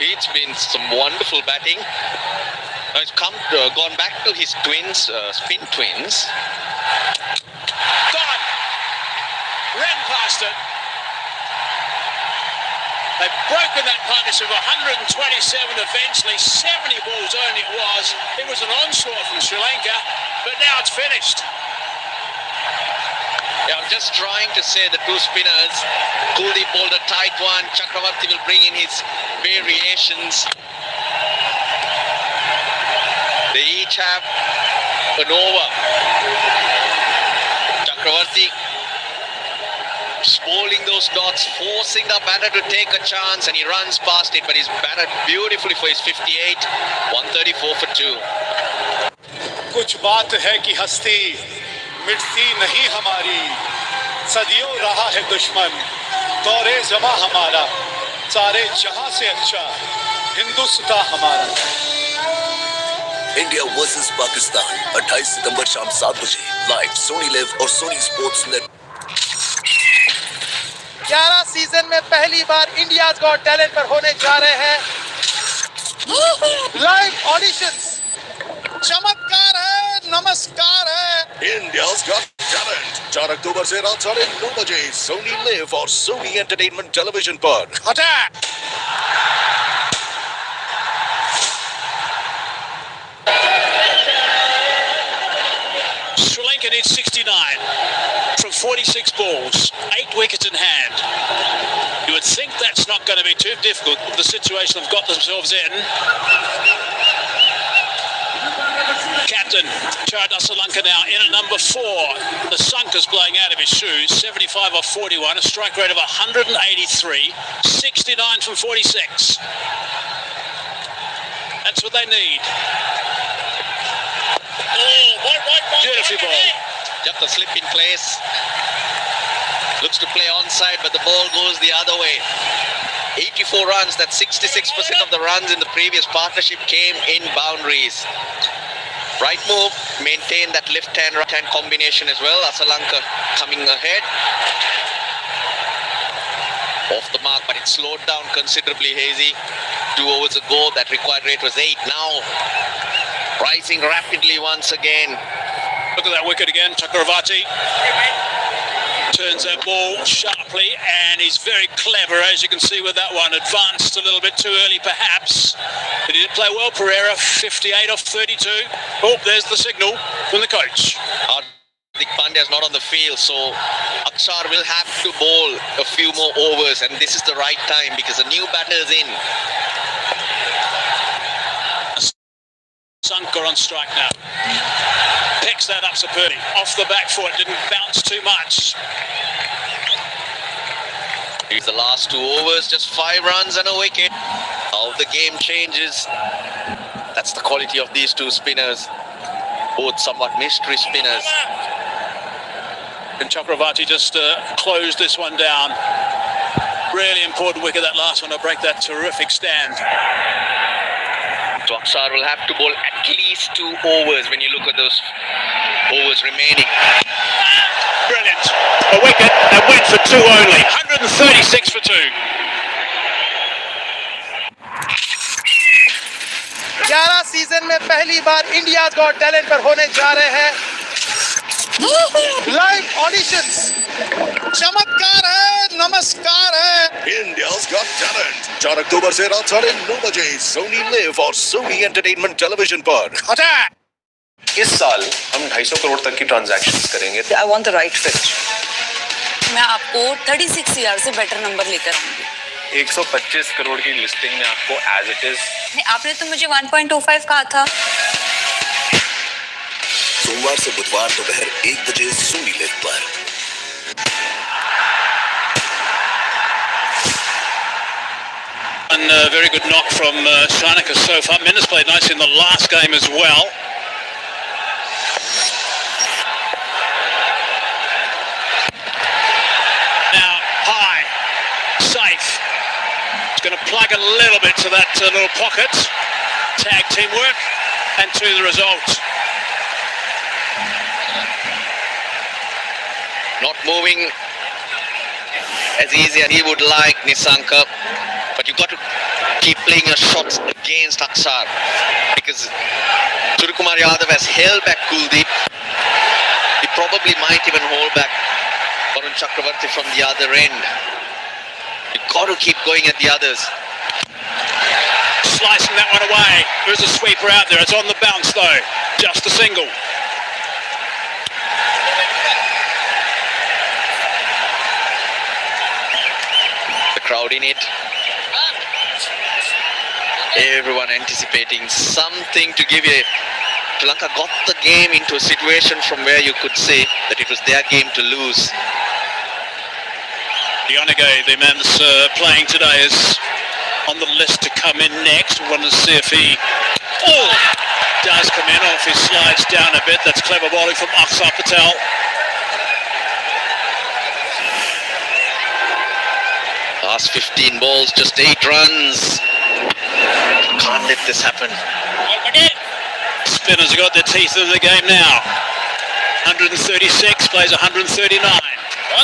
It's been some wonderful batting. Now he's gone back to his twins, spin twins. Gone! Ran past it. They've broken that partnership of 127 eventually, 70 balls only it was. It was an onslaught from Sri Lanka, but now it's finished. Yeah, I'm just trying to say the two spinners. Kuldeep bowled a tight one. Chakravarti will bring in his variations. They each have an over. Chakravarti bowling those dots, forcing the batter to take a chance, and he runs past it, but he's batted beautifully for his 58. 134 for 2. कुछ बात है कि हस्ती मिटती नहीं हमारी, सदियों रहा है दुश्मन दौरे जमा हमारा, सारे जहां से अच्छा हिंदुस्तान हमारा. इंडिया वर्सेस पाकिस्तान 28 सितंबर शाम 7 बजे लाइव सोनी लिव और सोनी स्पोर्ट्स नेट. 11 सीजन में पहली बार इंडियाज गॉट टैलेंट पर होने जा रहे हैं लाइव ऑडिशंस. चमत्कार है, नमस्कार है. इंडियाज गॉट टैलेंट 4 अक्टूबर से रात 9:30 बजे सोनी लिव और सोनी एंटरटेनमेंट टेलीविजन पर. Attack! Sri Lanka needs 69 from 46 balls, 8 wickets in hand. You would think that's not going to be too difficult with the situation they've got themselves in. Captain Charad Sri Lanka now in at number 4. The Sunker's blowing out of his shoes. 75 off 41, a strike rate of 183, 69 from 46. That's what they need. Beautifully ball. Just a slip in place. Looks to play onside, but the ball goes the other way. 84 runs, that's 66% of the runs in the previous partnership came in boundaries. Right move, maintain that left hand, right hand combination as well. Asalanka coming ahead. Off the mark, but it slowed down considerably, Hazy. 2 overs ago, that required rate was 8. Now, rising rapidly once again. Look at that wicket again, Chakravarti. Turns that ball sharply, and he's very clever, as you can see with that one. Advanced a little bit too early, perhaps. But he did play well, Pereira. 58 off 32. Oh, there's the signal from the coach. Hardik Pandya is not on the field, so Akshar will have to bowl a few more overs, and this is the right time because a new batter is in. Sunker on strike now. Picks that up superbly. Off the back foot, didn't bounce too much. Here's the last 2 overs, just 5 runs and a wicket. How the game changes. That's the quality of these 2 spinners. Both somewhat mystery spinners. And Chakravarti just closed this one down. Really important wicket, that last one, to break that terrific stand. So Akshar will have to bowl at least 2 overs when you look at those overs remaining. Brilliant. A wicket that went for 2 only. 136 for 2. 11 season में पहली बार India got talent पर होने जा रहे हैं live auditions. चमत्कार है, नमस्कार है। India's Got Talent 4 अक्टूबर से रात 9:30 बजे सोनी लिव और सोनी एंटरटेनमेंट टेलीविजन पर। इस साल हम 250 करोड़ तक की ट्रांजैक्शंस करेंगे। I want the right fit. मैं आपको 36 ईयर से बेटर नंबर लेकर आऊंगी। 125 करोड़ की लिस्टिंग में आपको एज इट इज। आपने तो मुझे 1.25 कहा था। सोमवार से बुधवार दोपहर 1 बजे सोनी लिव पर। And very good knock from Shanaka so far. Minnis played nice in the last game as well. Now high, safe. It's going to plug a little bit to that little pocket. Tag teamwork and to the result. Not moving as easy as he would like, Nisanka. But you've got to keep playing your shots against Aksar, because Suryakumar Yadav has held back Kuldeep. He probably might even hold back Varun Chakravarti from the other end. You've got to keep going at the others. Slicing that one away. There's a sweeper out there. It's on the bounce though. Just a single. The crowd in it. Everyone anticipating something to give you. Sri Lanka got the game into a situation from where you could say that it was their game to lose. Dionige, the man that's playing today, is on the list to come in next. We want to see if he does come in, or if he slides down a bit. That's clever bowling from Aksar Patel. Last 15 balls, just 8 runs. Can't let this happen. Spinners have got their teeth in the game now. 136, plays 139.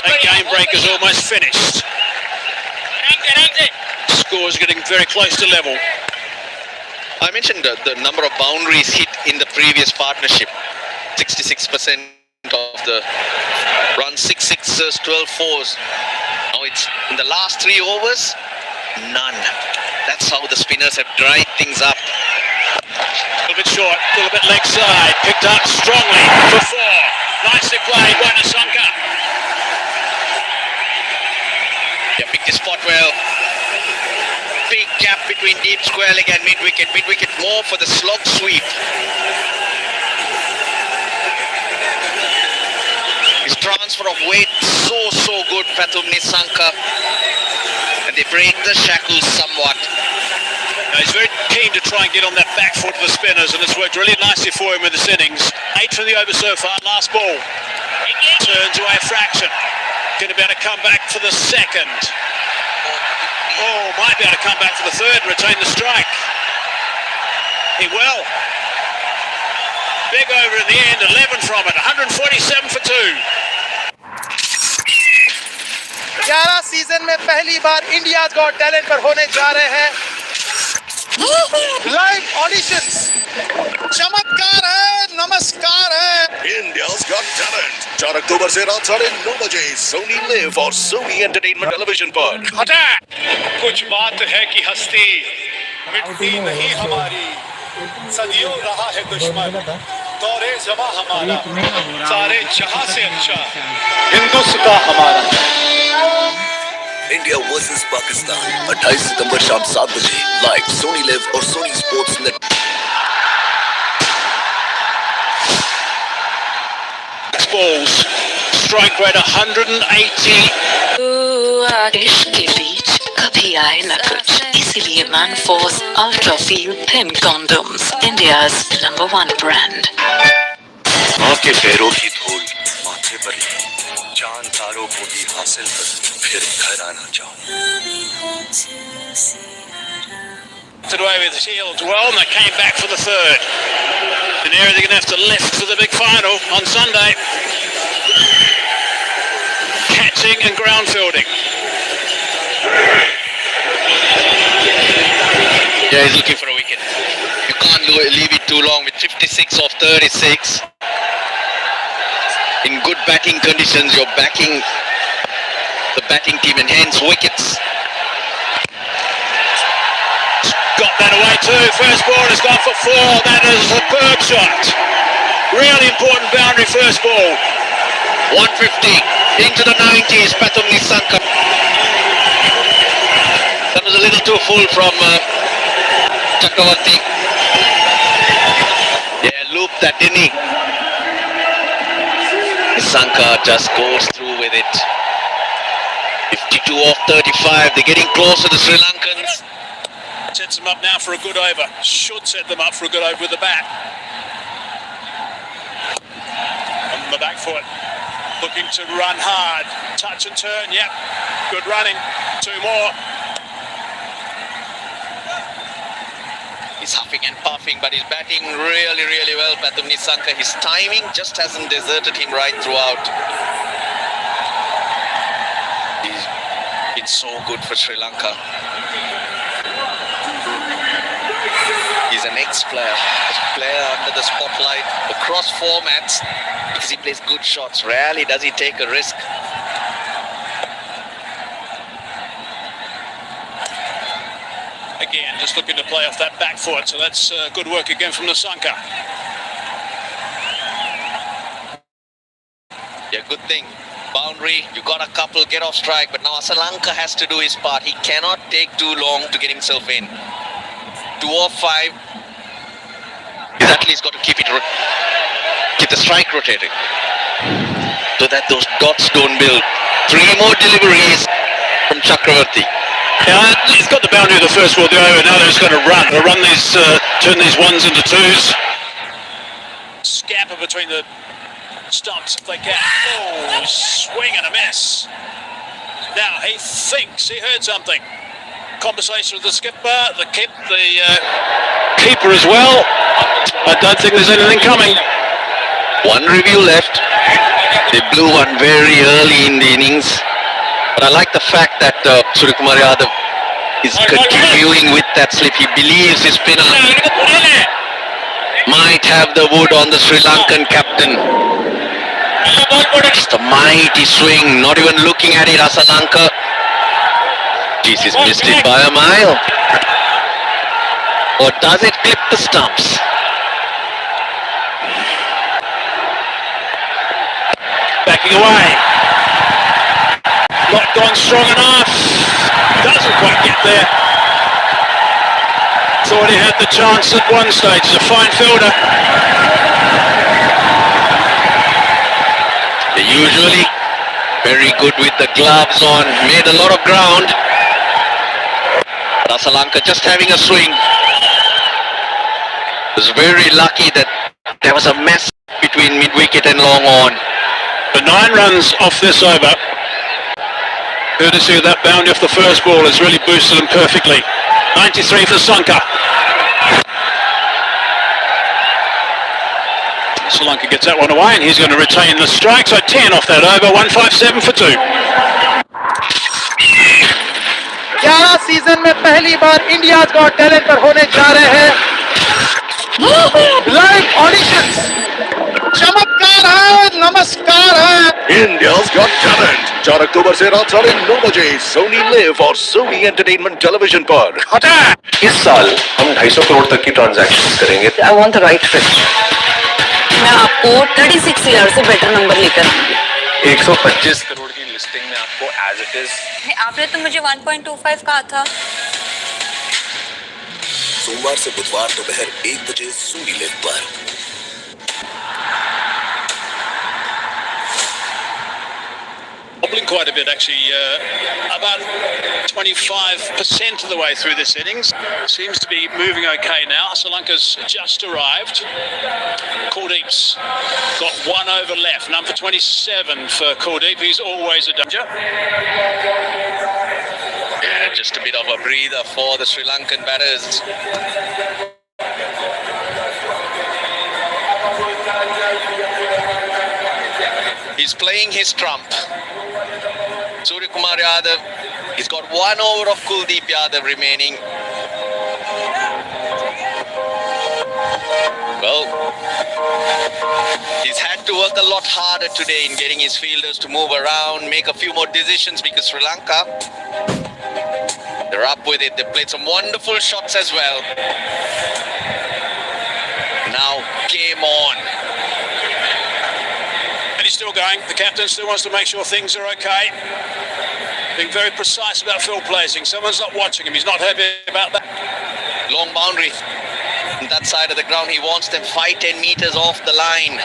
That game break is almost finished. Score's getting very close to level. I mentioned the number of boundaries hit in the previous partnership. 66% of the runs, 6 sixes, 12 fours. Now it's in the last 3 overs, none. That's how the spinners have dried things up. A little bit short, a little bit leg side. Picked up strongly for 4. Nicely played by Nisanka. Yeah, picked the spot well. Big gap between deep square leg and mid-wicket. Mid-wicket more for the slog sweep. His transfer of weight so good, Pratham Nisanka. And they break the shackles somewhat. Now he's very keen to try and get on that back foot of the spinners, and it's worked really nicely for him in this innings. 8 from the over so far, last ball. Turns away a fraction. Going to be able to come back for the second. Oh, might be able to come back for the third and retain the strike. He will. Big over in the end, 11 from it, 147 for 2. 11 season में पहली बार India got talent पर होने जा रहे हैं live auditions. चमत्कार है, नमस्कार है। India's Got Talent 4 अक्टूबर से रात 9:30 बजे सोनी लिव और सोनी एंटरटेनमेंट टेलीविजन पर। कुछ बात है कि हस्ती मिटती नहीं हमारी, सदियों रहा है दुश्मन दौरे जमा हमारा, सारे जहां से अच्छा हिंदुस्तान हमारा। इंडिया वर्सेस पाकिस्तान 28 सितंबर शाम 7 बजे लाइव सोनी लिव और Sony sports net. Balls, strike rate 180. इश्क के बीच कभी आए न कुछ, इसीलिए man force ultra feel thin condoms, India's #1 brand. माँ के पैरों की धूल माथे पर चांद तारों को भी हासिल कर फिर घर आना चाहूँ। Away with Shields well, and they came back for the third. An area they're going to have to lift for the big final on Sunday. Catching and ground fielding. Yeah, he's looking for a wicket. You can't leave it too long with 56 of 36. In good batting conditions, you're backing the batting team and hence wickets. Got that away too. First ball has gone for 4. That is a superb shot. Really important boundary first ball. 150 into the 90s. Pathum Nissanka. That was a little too full from Chakravarti. Yeah, looped that, didn't he? Nissanka just goes through with it. 52 off 35. They're getting closer, the Sri Lankans. Sets them up now for a good over. Should set them up for a good over with the bat. On the back foot. Looking to run hard. Touch and turn. Yep. Good running. 2 more. He's huffing and puffing, but he's batting really, really well, Pathum Nissanka. His timing just hasn't deserted him right throughout. He's been so good for Sri Lanka. He's an ex-player, a player under the spotlight across formats because he plays good shots. Rarely does he take a risk. Again, just looking to play off that back foot, so that's good work again from Nissanka. Yeah, good thing. Boundary, you got a couple, get off strike, but now Sri Lanka has to do his part. He cannot take too long to get himself in. 2 or 5. He's at least got to keep the strike rotating so that those dots don't build. 3 more deliveries from Chakravarti. Yeah, he's got the boundary of the first ball, the over. Now they're just going to run. They'll run these, turn these 1s into 2s. Scamper between the stumps if they can. Oh, swing and a miss. Now he thinks he heard something. Conversation with the skipper, the keeper as well. I don't think there's anything coming. 1 review left. They blew one very early in the innings. But I like the fact that Suryakumar Yadav is continuing with that slip. He believes his spinner might have the wood on the Sri Lankan captain. Just a mighty swing, not even looking at it, Asalanka. Jeez, he's missed it by a mile. Or does it clip the stumps? Backing away. Not gone strong enough. Doesn't quite get there. Thought he had the chance at one stage. He's a fine fielder. They're usually very good with the gloves on. Made a lot of ground. But Asalanka just having a swing. Was very lucky that there was a mess between mid-wicket and long on. The 9 runs off this over. Courtesy of that boundary off the first ball has really boosted them perfectly. 93 for Sanka. Sri Lanka gets that one away and he's going to retain the strike. So 10 off that over, 157 for 2. 11 season में पहली बार India's got talent पर होने जा रहे हैं live auditions. चमत्कार है, नमस्कार है। India's Got Talent 4 अक्टूबर से रात 9:30 बजे सोनी लिव और सोनी एंटरटेनमेंट टेलीविजन पर। इस साल हम 250 करोड़ तक की ट्रांजैक्शन करेंगे। I want the right fit. मैं आपको 36 ईयर से बेटर नंबर लेकर 125 करोड़ की लिस्टिंग में आपको एज इट इज। आपने तो मुझे 1.25 कहा था। सोमवार से बुधवार दोपहर 1 बजे सोनी लिव पर। Wobbling quite a bit actually, about 25% of the way through this innings. Seems to be moving okay now. Sri Lanka's just arrived. Kuldeep's got 1 over left. Number 27 for Kuldeep. He's always a danger. Yeah, just a bit of a breather for the Sri Lankan batters. He's playing his trump. Suryakumar Yadav, he's got 1 over of Kuldeep Yadav remaining. Well, he's had to work a lot harder today in getting his fielders to move around, make a few more decisions, because Sri Lanka, they're up with it. They played some wonderful shots as well. Now, game on. And he's still going. The captain still wants to make sure things are okay. Being very precise about field placing. Someone's not watching him. He's not happy about that. Long boundary. On that side of the ground, he wants them 5-10 meters off the line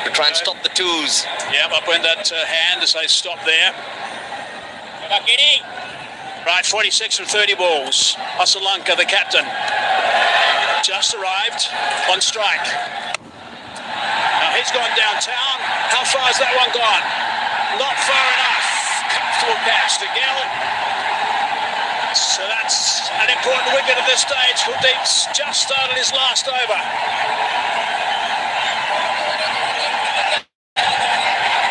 to try and stop the twos. Yeah, up went that hand to say stop there. Right, 46 from 30 balls. Asalanka, the captain, just arrived on strike. Now he's gone downtown. How far has that one gone? Not far enough. Comfortable catch to Gill. So that's an important wicket at this stage. Kuldeep's just started his last over.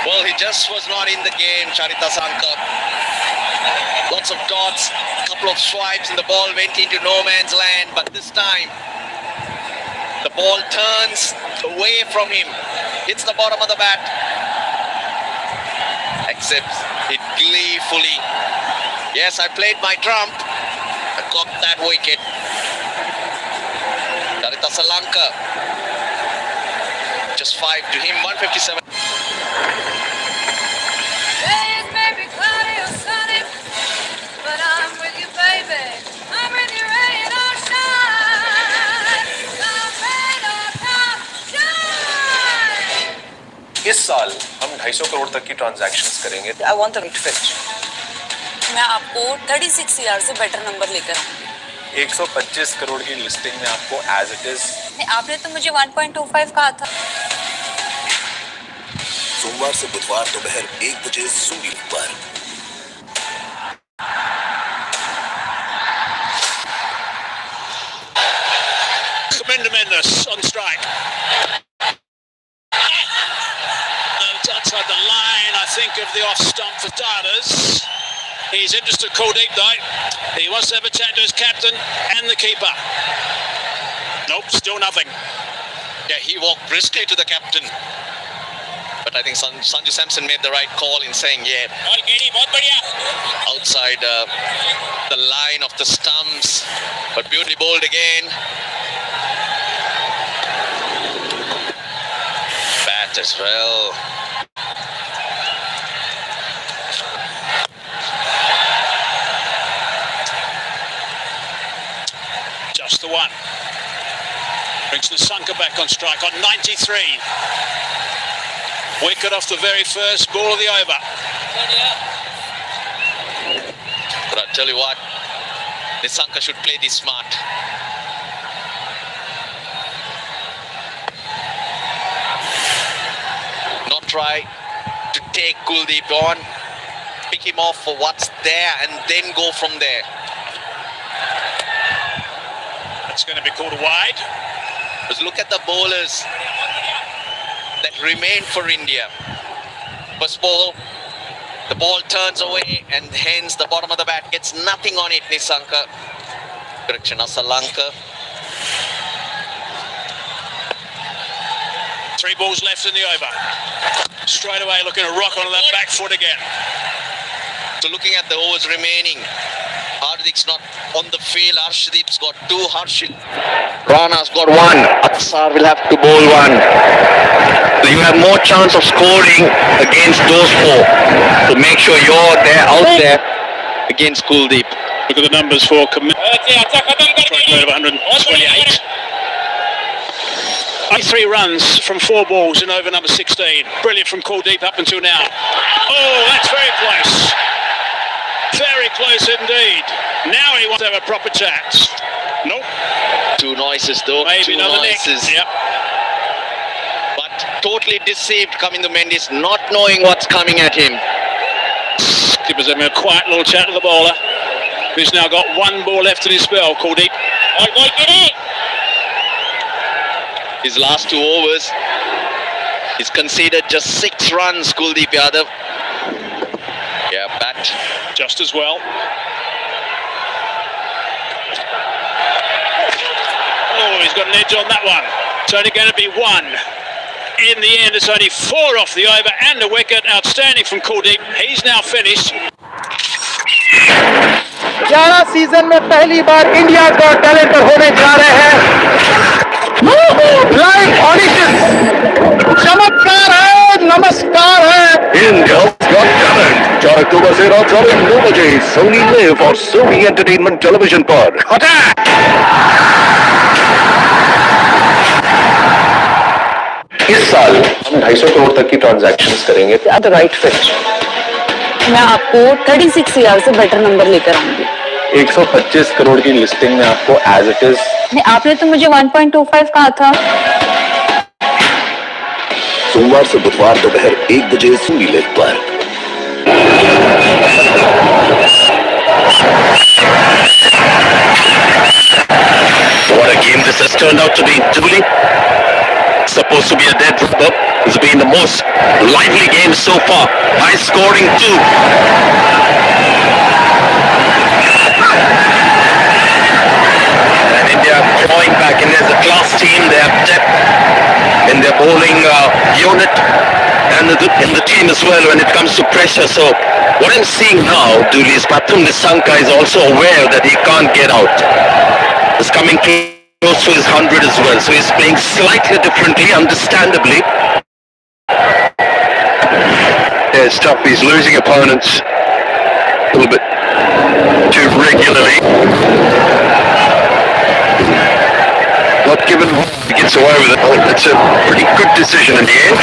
Well, he just was not in the game, Charita Sankar. Lots of dots, a couple of swipes, and the ball went into no man's land. But this time, the ball turns away from him, hits the bottom of the bat, accepts it gleefully. Yes, I played my trump. I got that wicket. Charita Salanka, just 5 to him, 157. इस साल हम 250 करोड़ तक की transactions करेंगे। I want the right fit. मैं आपको 36 CR से better number लेकर आऊंगी। 125 करोड़ की लिस्टिंग में आपको एज इट इज। आपने तो मुझे 1.25 कहा था। सोमवार से बुधवार दोपहर 1 बजे सूर्य पर। Tremendous on strike. Outside the line, I think, of the off stump for starters. He's interested Kuldeep though. He wants to have a chat to his captain and the keeper. Nope, still nothing. Yeah, he walked briskly to the captain. But I think Sanju Samson made the right call in saying, yeah, outside the line of the stumps, but beautifully bowled again. Bat as well. Just the one. Brings Nissanka back on strike on 93. Wicket off the very first ball of the over. But I'll tell you what, Nissanka should play this smart. Not try to take Kuldeep on, pick him off for what's there and then go from there. That's going to be called a wide. Just look at the bowlers that remain for India. First ball, the ball turns away and hence the bottom of the bat gets nothing on it. Nissanka. Correction, Asalanka. 3 balls left in the over. Straight away looking to rock on that back foot again. So looking at the overs remaining, Hardik's not on the field. Arshdeep's got 2. Rana's got 1. Aksar will have to bowl 1. So you have more chance of scoring against those 4. So make sure you're there, out there against Kuldeep. Look at the numbers for strike rate of 128. 3 runs from 4 balls in over number 16. Brilliant from Kuldeep up until now. Oh, that's very close. Very close indeed. Now he wants to have a proper chance. Nope. 2 noises though. Maybe 2 another noises. nick. Yep. But totally deceived coming to Mendes, not knowing what's coming at him. Skipper's having a quiet little chat to the bowler, who's now got 1 ball left in his spell, Kuldeep. His last 2 overs, he's conceded just 6 runs, Kuldeep Yadav. Yeah, bat. Just as well. Oh, he's got an edge on that one. It's only going to be one. In the end, it's only 4 off the over and a wicket. Outstanding from Kuldeep. He's now finished. 11 season में पहली बार India got talent पर होने जा रहे हैं live audition. चमत्कार है, नमस्कार है। India's Got Talent 4 अक्टूबर से रात 9 बजे सोनी लिव और सोनी एंटरटेनमेंट टेलीविजन पर। इस साल हम 250 करोड़ तक की ट्रांजैक्शंस करेंगे एट द राइट फिट। मैं आपको 36 ईयर से बेटर नंबर लेकर आऊंगी। 125 करोड़ की लिस्टिंग में आपको एज इट इज। आपने तो मुझे 1.25 कहा था। सोमवार से बुधवार दोपहर 1 बजे सोनी लिव पर। What a game this has turned out to be, Jubilee. Supposed to be a dead rubber. It's been the most lively game so far. High scoring too. And India drawing back in as a class team. They have depth in their bowling unit and in the team as well when it comes to pressure. So what I'm seeing now, Dooley, is Pathum Nissanka is also aware that he can't get out. He's coming close to his 100 as well. So he's playing slightly differently, understandably. Yeah, it's tough. He's losing opponents a little bit too regularly. Not given he gets away with it. I think that's a pretty good decision in the end.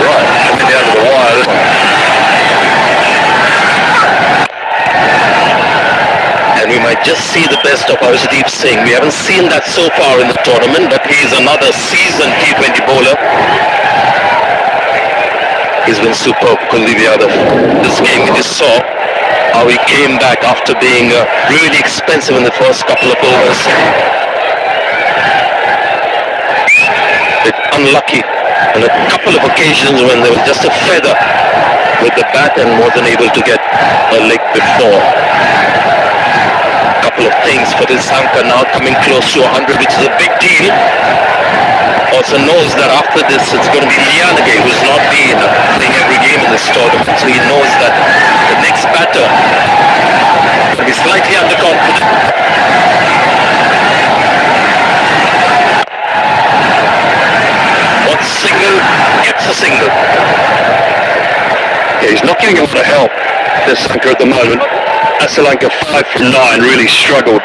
Right, coming down to the wire. And we might just see the best of Arshdeep Singh. We haven't seen that so far in the tournament, but he's another seasoned T20 bowler. He's been superb, Kuldeep Yadav. This game we just saw how he came back after being really expensive in the first couple of overs. Bit unlucky on a couple of occasions when there was just a feather with the bat and wasn't able to get a leg before. Couple of things for Nissanka now coming close to 100, which is a big deal. Also knows that after this it's going to be Lianage, who's not been playing every game in this tournament, so he knows that the next batter will be slightly underconfident. Wants a single, gets a single. Yeah, he's not getting a lot of help, Nissanka, at the moment. Sri Lanka 5 from 9 really struggled.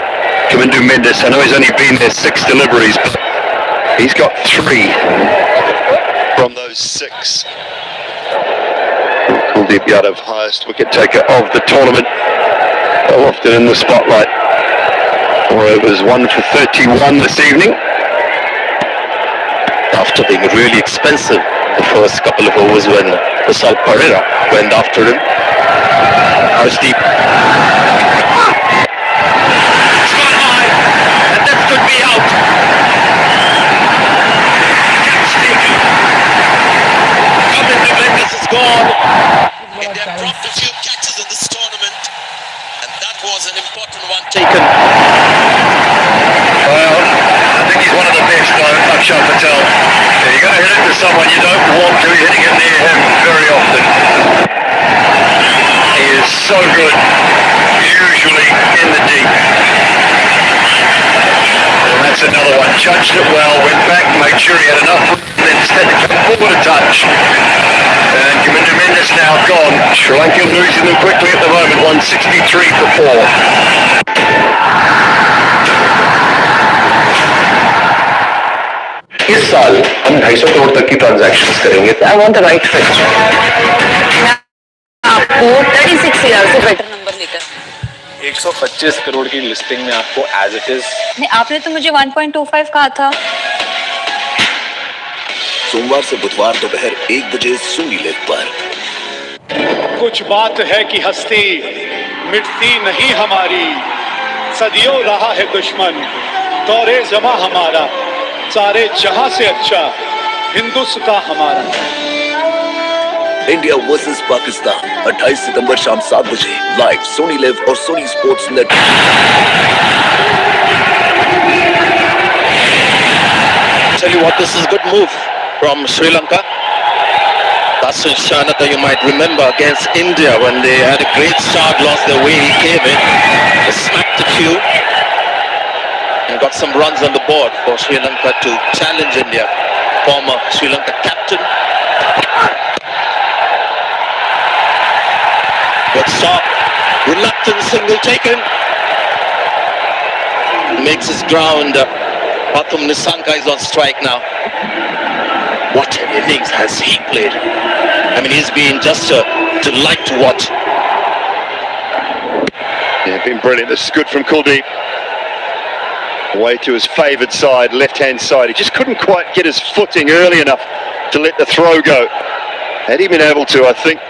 Kamindu Mendes, I know he's only been there 6 deliveries, but he's got 3 from those 6. Kuldeep Yadav, highest wicket taker of the tournament, often in the spotlight. Or it was 1 for 31 this evening. After being really expensive the first couple of overs when Kusal Pereira went after him. Arshdeep. It's gone high, and that could be out. Kamindu Mendes is gone. India dropped a few catches in this tournament, and that was an important one Taken. Well, I think he's one of the best, Akshar Patel. Yeah, you got to hit it to someone you don't want to, hitting it near him very often. He is so good, usually in the deep. And that's another one. Judged it well, went back, made sure he had enough, and then instead to come forward a touch. And Kamindu Mendes now gone. Sri Lanka losing them quickly at the moment, 163 for 4. इस साल हम 250 करोड़ तक की transactions करेंगे। I want the right fit. आपको 36 year से better number लेकर 125 करोड़ की लिस्टिंग में आपको एज इट इज। आपने तो मुझे 1.25 कहा था। सोमवार से बुधवार दोपहर 1 बजे सोनी लिव पर। कुछ बात है कि हस्ती मिटती नहीं हमारी, सदियों रहा है दुश्मन दौरे जमा हमारा, सारे जहां से अच्छा हिंदुस्तान हमारा। इंडिया वर्सेस पाकिस्तान 28 सितंबर शाम 7 बजे लाइव सोनी लिव और Sony sports network. tell you what, this is a good move from Sri Lanka. Dasun Shanaka, you might remember, against India when they had a great start, lost their way, he came in, they smacked a few, and got some runs on the board for Sri Lanka to challenge India. Former Sri Lanka captain. Good stop. Reluctant single taken. Makes his ground. Pathum Nissanka is on strike now. What an innings has he played. I mean, he's been just a delight to watch. Yeah, been brilliant. This is good from Kuldeep. Away to his favoured side, left-hand side. He just couldn't quite get his footing early enough to let the throw go. Had he been able to, I think,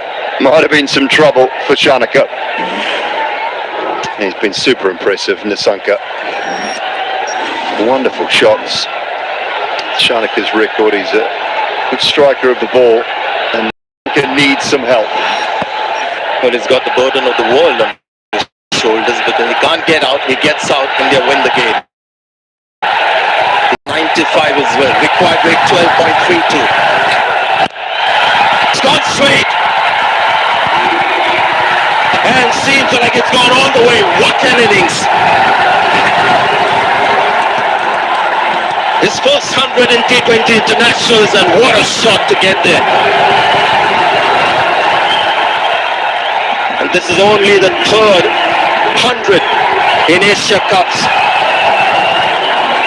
might have been some trouble for Shanaka. He's been super impressive, Nissanka. Wonderful shots. Shanaka's record, he's a good striker of the ball, and Nissanka needs some help. Well, he's got the burden of the world on his shoulders because he can't get out. He gets out, India win the game. 95 as well. Required rate 12.32. It's gone straight. And seems like it's gone all the way. What an innings. His first 100 in T20 internationals, and what a shot to get there. And this is only the third 100 in Asia Cups.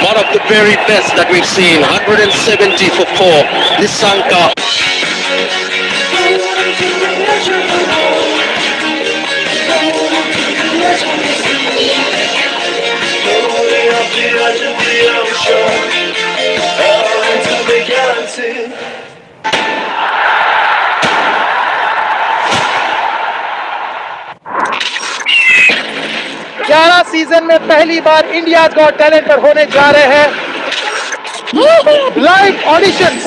One of the very best that we've seen. 170 for 4. Nissanka. Season में पहली बार India got talent पर होने जा रहे हैं live auditions.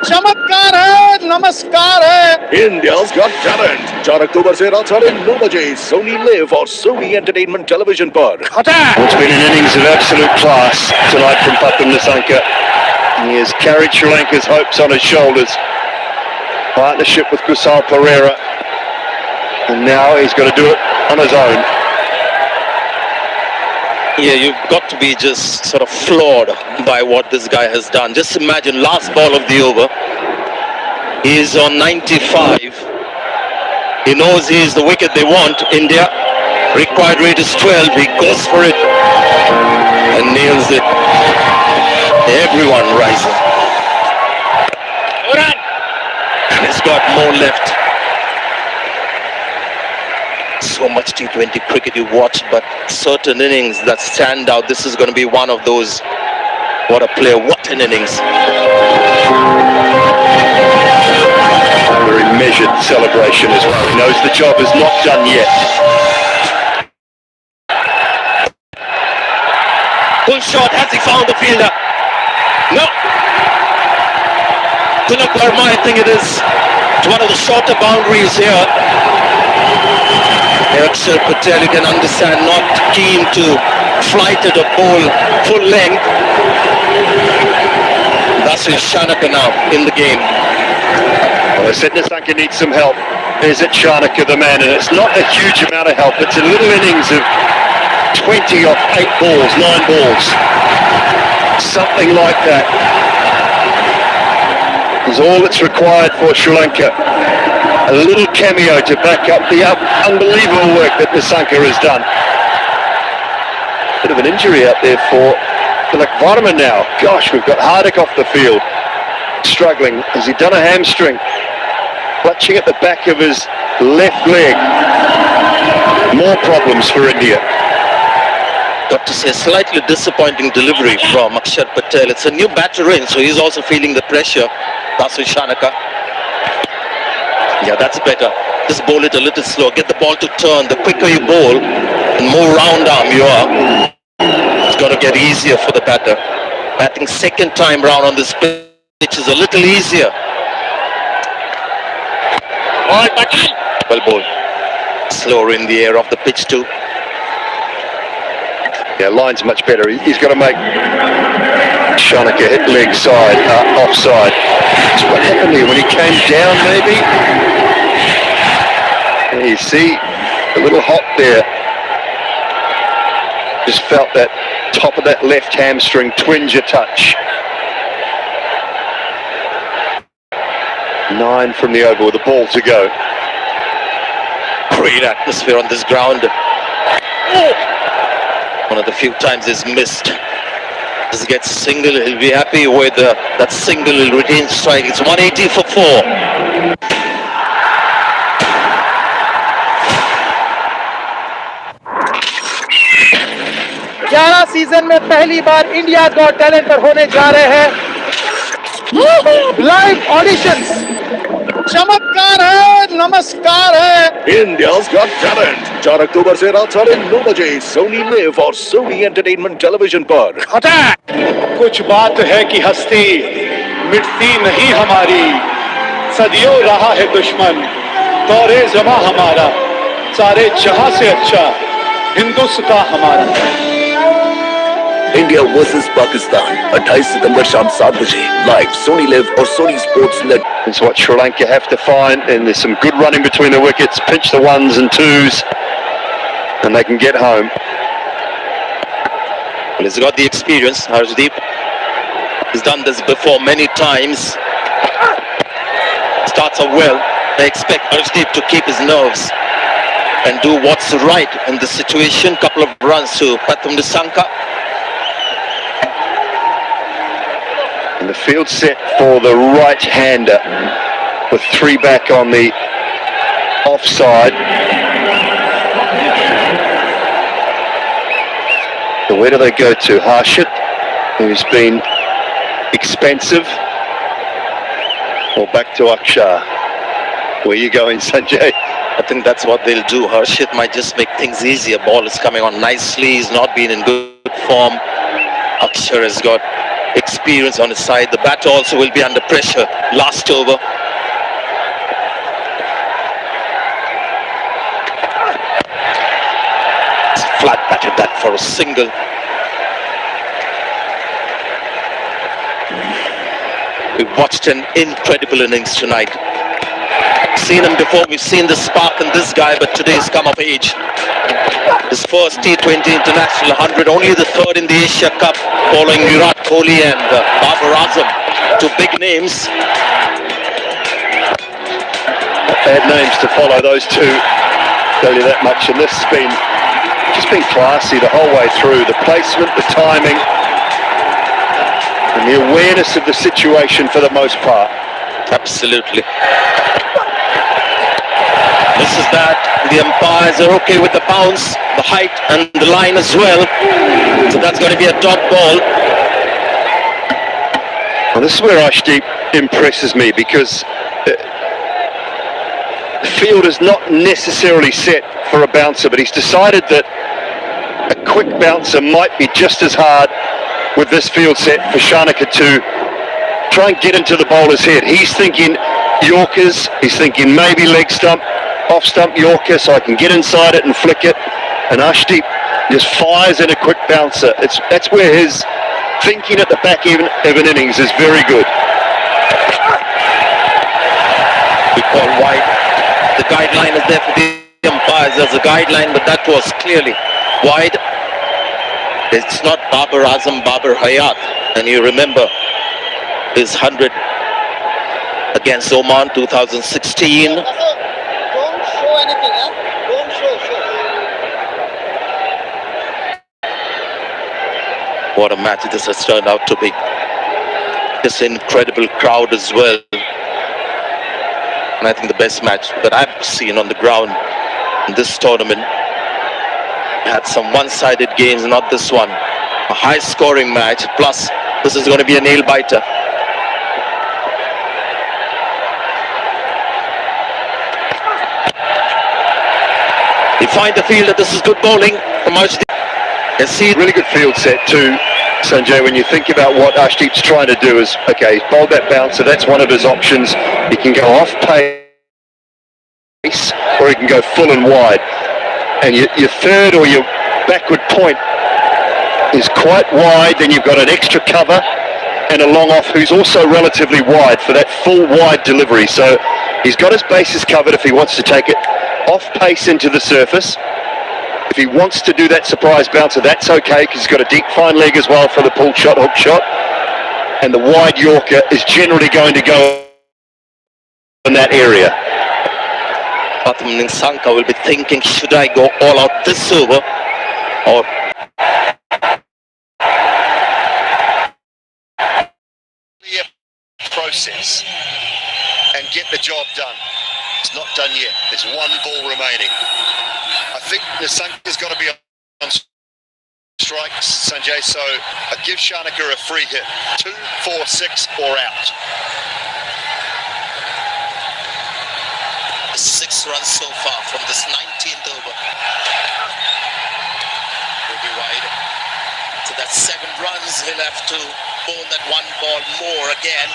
चमत्कार है, नमस्कार है। India's Got Talent 4 अक्टूबर से रात 9:30 बजे Sony Live और Sony Entertainment Television पर। It's been an innings of absolute class tonight from Pathum Nissanka. He has carried Sri Lanka's hopes on his shoulders. Partnership with Kusal Pereira, and now he's got to do it on his own. Yeah, you've got to be just sort of floored by what this guy has done. Just imagine, last ball of the over. He's on 95. He knows he's the wicket they want, India. Required rate is 12. He goes for it and nails it. Everyone rising. And he's got more left. So much T20 cricket you watch, but certain innings that stand out. This is going to be one of those. What a player, what an innings. Very measured celebration as well. He knows the job is not done yet. Full shot, has he found the fielder? No. Tilak Verma, I think it is. It's one of the shorter boundaries here. Akshar Patel, you can understand, not keen to flight at a ball full length. That's Shanaka now in the game. Well, I said Nissanka needs some help. Is it Shanaka the man? And it's not a huge amount of help. It's a little innings of 20 off 8 balls, 9 balls. Something like that is all that's required for Sri Lanka. A little cameo to back up the unbelievable work that Nissanka has done. Bit of an injury out there for Tilak Verma now. Gosh, we've got Hardik off the field. Struggling. Has he done a hamstring? Clutching at the back of his left leg. More problems for India. Got to say, slightly disappointing delivery from Akshar Patel. It's a new batter in, so he's also feeling the pressure. Dasun Shanaka. Yeah, that's better. Just bowl it a little slow. Get the ball to turn. The quicker you bowl, the more round arm you are. It's got to get easier for the batter. Batting second time round on this pitch is a little easier. Well bowled. Slower in the air off the pitch too. Yeah, line's much better. He's got to make Shanaka hit leg side, offside. So what happened here when he came down, maybe? And you see a little hop there. Just felt that top of that left hamstring twinge a touch. 9 from the oval with the ball to go. Great atmosphere on this ground. One of the few times he's missed. Does he get a single? He'll be happy with that single. He'll retain strike. It's 180 for 4. 11 season में पहली बार India got talent पर होने जा रहे हैं live auditions. चमत्कार है, नमस्कार है। India's Got Talent 4 अक्टूबर से रात 9:30 बजे सोनी लिव और सोनी एंटरटेनमेंट टेलीविजन पर। कुछ बात है कि हस्ती मिटती नहीं हमारी, सदियों रहा है दुश्मन दौरे जमा हमारा, सारे जहां से अच्छा हिंदुस्तान हमारा। इंडिया वर्सेस पाकिस्तान 28 सितंबर शाम 7 बजे लाइव सोनी लिव और Sony sports net. It's what Sri Lanka have to find, and there's some good running between the wickets. Pinch the 1s and 2s, and they can get home. Well, he's got the experience, Harshdeep. He's done this before many times. Starts off well. They expect Harshdeep to keep his nerves and do what's right in the situation. Couple of runs to Pathum Nisanka. And the field set for the right-hander with 3 back on the offside. So where do they go to? Harshit, who's been expensive, or back to Akshar? Where are you going, Sanjay? I think that's what they'll do. Harshit might just make things easier. Ball is coming on nicely. He's not been in good form. Akshar has got experience on his side. The batter also will be under pressure. Last over. Flat batted that for a single. We've watched an incredible innings tonight. Seen him before, we've seen the spark in this guy, but today's come of age. His first T20 international 100, only the 3rd in the Asia Cup, following Virat Kohli and Babar Azam. 2 big names. Bad names to follow, those two. Tell you that much. And this has been just been classy the whole way through. The placement, the timing, and the awareness of the situation for the most part. Absolutely. This is that. The umpires are okay with the bounce, the height and the line as well. So that's going to be a dot ball. Well, this is where Ashdeep impresses me, because the field is not necessarily set for a bouncer, but he's decided that a quick bouncer might be just as hard with this field set for Shanaka to try and get into the bowler's head. He's thinking Yorkers, he's thinking maybe leg stump, off stump Yorker, so I can get inside it and flick it. And Ashdeep just fires in a quick bouncer. That's where his thinking at the back of an innings is very good. We call wide. The guideline is there for the umpires. There's a guideline, but that was clearly wide. It's not Babar Azam, Babar Hayat. And you remember his 100 against Oman 2016. Don't show anything, huh? Don't show. What a match this has turned out to be. Just an incredible crowd as well. And I think the best match that I've seen on the ground in this tournament. Had some one-sided games, not this one. A high-scoring match, plus this is going to be a nail-biter. You find the field that this is good bowling from Ashdeep. And see, really good field set too, Sanjay. When you think about what Ashdeep's trying to do is, okay, he's bowled that bouncer, that's one of his options. He can go off pace, or he can go full and wide. And your third or your backward point is quite wide, then you've got an extra cover, and a long off who's also relatively wide for that full wide delivery. So he's got his bases covered if he wants to take it off pace into the surface. If he wants to do that surprise bouncer, that's okay, because he's got a deep fine leg as well for the pulled shot, hook shot. And the wide Yorker is generally going to go in that area. Pathum Nissanka will be thinking, should I go all out this over or process and get the job done. It's not done yet. There's one ball remaining. I think Nissanka's got to be on strikes, Sanjay, so I give Shanaka a free hit. 2, 4, 6 or out. 6 runs so far from this 19th over. Will be wide. So that's 7 runs. He'll have to bowl that one ball more again.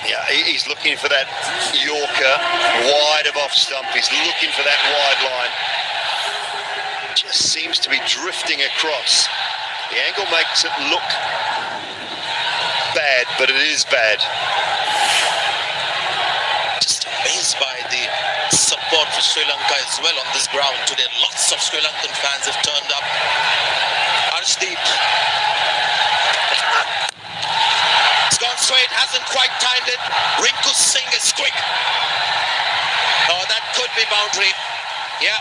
Yeah, he's looking for that Yorker wide of off stump. He's looking for that wide line. Just seems to be drifting across. The angle makes it look bad, but it is bad. Just amazed by the support for Sri Lanka as well on this ground today. Lots of Sri Lankan fans have turned up. Arshdeep. It's gone straight, hasn't quite timed it. Rinku Singh is quick. Oh, that could be boundary. Yeah.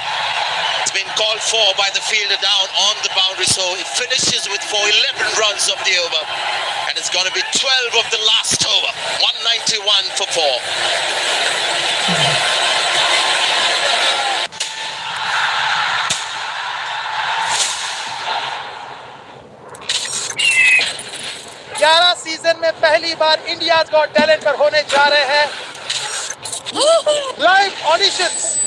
It's been called for by the fielder down on the boundary, so he finishes with 11 runs of the over, and it's going to be 12 of the last over. 191 for 11 season में पहली बार India's got talent पर होने जा रहे हैं live auditions.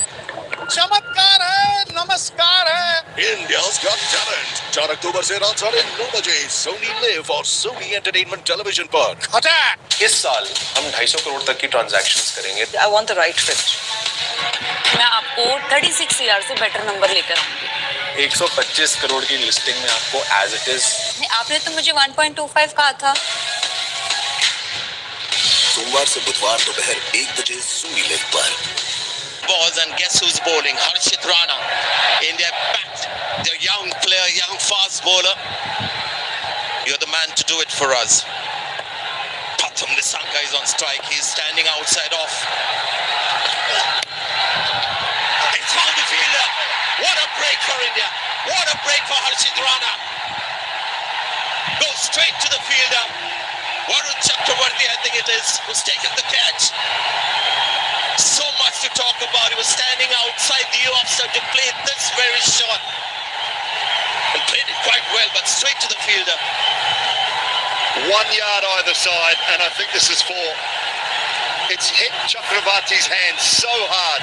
चमत्कार है, नमस्कार है। India's Got Talent 4 अक्टूबर से रात 9:30 बजे सोनी लिव और सोनी एंटरटेनमेंट टेलीविजन पर। इस साल हम 250 करोड़ तक की ट्रांजैक्शंस करेंगे। I want the right fit. मैं आपको 36 ईयर से बेटर नंबर लेकर आऊंगी। 125 करोड़ की लिस्टिंग में आपको एज इट इज। आपने तो मुझे 1.25 कहा था। सोमवार से बुधवार दोपहर 1 बजे सोनी लिव पर। balls, and guess who's bowling? Harshit Rana. India backed their young player, young fast bowler. You're the man to do it for us. Pathum Nissanka is on strike. He's standing outside off. It's found the fielder. What a break for India. What a break for Harshit Rana. Goes straight to the fielder. Varun Chakravarti, I think it is, who's taken the catch. So much to talk about. He was standing outside the off-side to play this very shot. And played it quite well, but straight to the fielder. 1 yard either side, and I think this is 4. It's hit Chakravarti's hand so hard.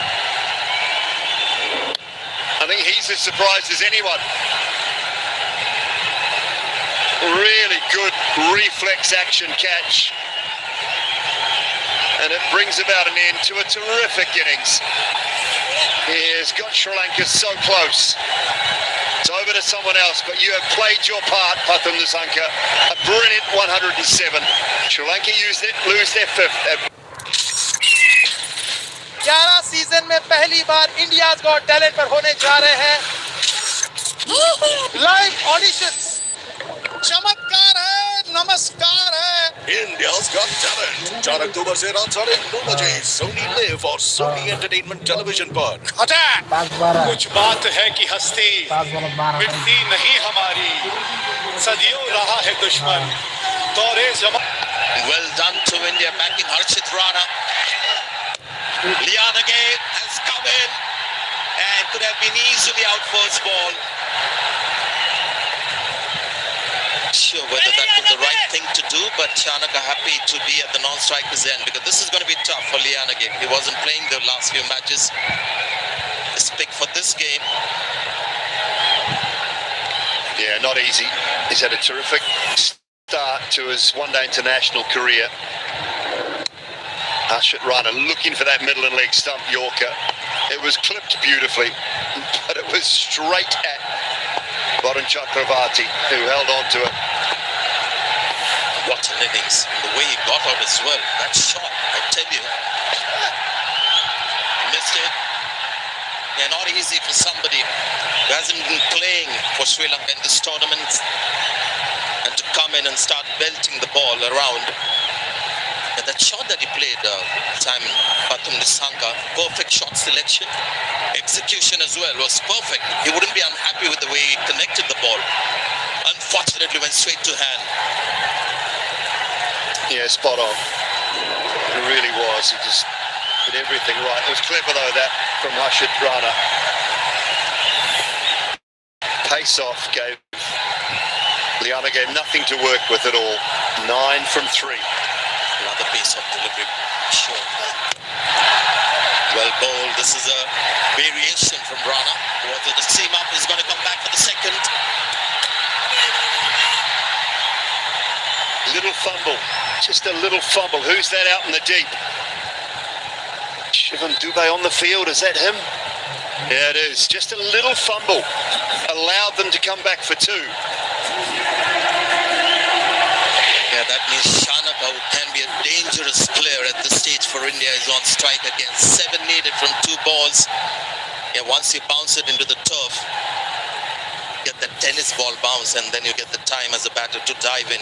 I think he's as surprised as anyone. Really good reflex action catch. And it brings about an end to a terrific innings. He has got Sri Lanka so close. It's over to someone else, but you have played your part, Pathum Nissanka. A brilliant 107. Sri Lanka lose their 5th. 11 season में पहली बार India's got talent पर होने जा रहे हैं live auditions. चमत्कार है, नमस्कार है। India's Got Talent 4 अक्टूबर से रात 9:30 बजे सोनी लिव और सोनी एंटरटेनमेंट टेलीविजन पर। कुछ बात है कि हस्ती मिटती नहीं हमारी, सदियों रहा है दुश्मन दौरे ज़मां। Well done to India, backing Harshit Rana. Lianage has come in and could have been easily out first ball. Sure whether that was the right thing to do, but Chanaka happy to be at the non-striker's end, because this is going to be tough for Lianage. He wasn't playing the last few matches. His pick for this game. Yeah, not easy. He's had a terrific start to his one-day international career. Harshit Rana looking for that middle and leg stump Yorker. It was clipped beautifully, but it was straight at Varun Chakravarti, who held on to it. What an innings. The way he got out as well. That shot, I tell you. Missed it. Yeah, not easy for somebody who hasn't been playing for Sri Lanka in this tournament and to come in and start belting the ball around. And that shot that he played, Simon Pathum Nissanka, perfect shot selection. Execution as well was perfect. He wouldn't be unhappy with the way he connected the ball. Unfortunately, went straight to hand. Yeah, spot on. It really was. He just did everything right. It was clever though, that from Harshit Rana. Pace off gave Liana gave nothing to work with at all. 9 from 3. Another pace off delivery. Sure. Well bowled. This is a variation from Rana. Whether the seam up is going to come back for the second. Little fumble. Just a little fumble. Who's that out in the deep? Shivam Dube on the field. Is that him? Yeah, it is. Just a little fumble. Allowed them to come back for 2. Yeah, that means Shanaka, who can be a dangerous player at this stage for India, is on strike again. 7 needed from 2 balls. Yeah, once you bounce it into the turf, get that tennis ball bounce, and then you get the time as a batter to dive in.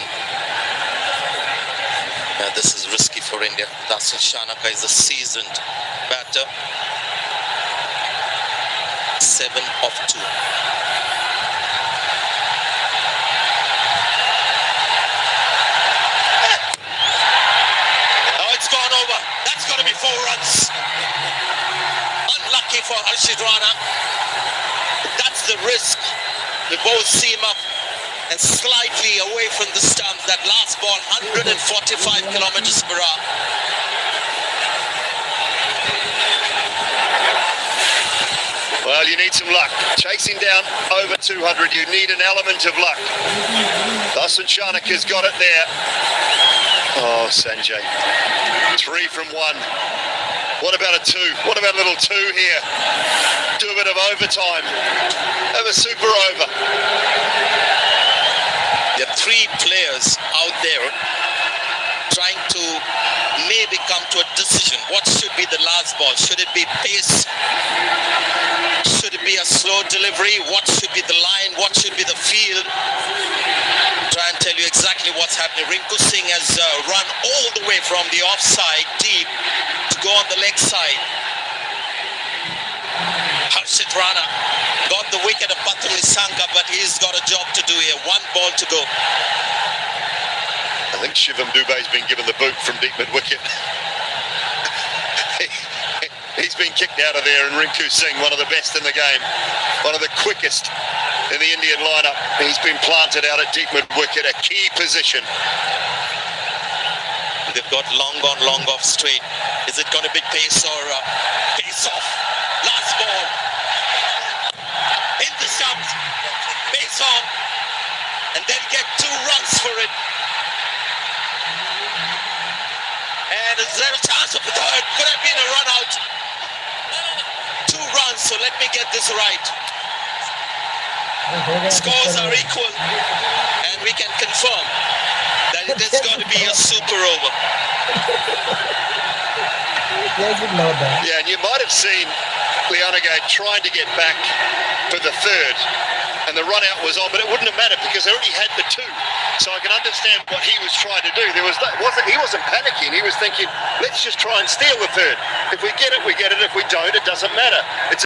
Yeah, this is risky for India. Dasun Shanaka is a seasoned batter. 7 of 2. Oh, it's gone over. That's got to be 4 runs. Unlucky for Harshit Rana. That's the risk. They both seam up and slightly away from the stump. That last ball, 145 kilometers per hour. Well, you need some luck. Chasing down over 200, you need an element of luck. Dasun Shanaka's got it there. Oh, Sanjay. 3 from 1. What about a 2? What about a little 2 here? Do a bit of overtime. Have a super over. There are 3 players out there trying to maybe come to a decision. What should be the last ball? Should it be pace? Should it be a slow delivery? What should be the line? What should be the field? Try and tell you exactly what's happening. Rinku Singh has run all the way from the offside deep to go on the leg side. Harshit Rana got the wicket of Pathum Nissanka, but he's got a job to do here. 1 ball to go. I think Shivam Dube's been given the boot from deep mid-wicket. He's been kicked out of there, and Rinku Singh, one of the best in the game, one of the quickest in the Indian lineup. He's been planted out at deep mid-wicket, a key position. They've got long on, long off straight. Is it going to be pace or pace off? Last ball. In the stumps. Pace on. And then get 2 runs for it. And is there a chance of a third? Could have been a run out. 2 runs, so let me get this right. Scores are equal, and we can confirm that it is going to be a super over. Yeah, and you might have seen Lianagate trying to get back for the 3rd, and the run out was on, but it wouldn't have mattered because they already had the 2. So I can understand what he was trying to do. He wasn't panicking. He was thinking, let's just try and steal the 3rd. If we get it, we get it. If we don't, it doesn't matter. It's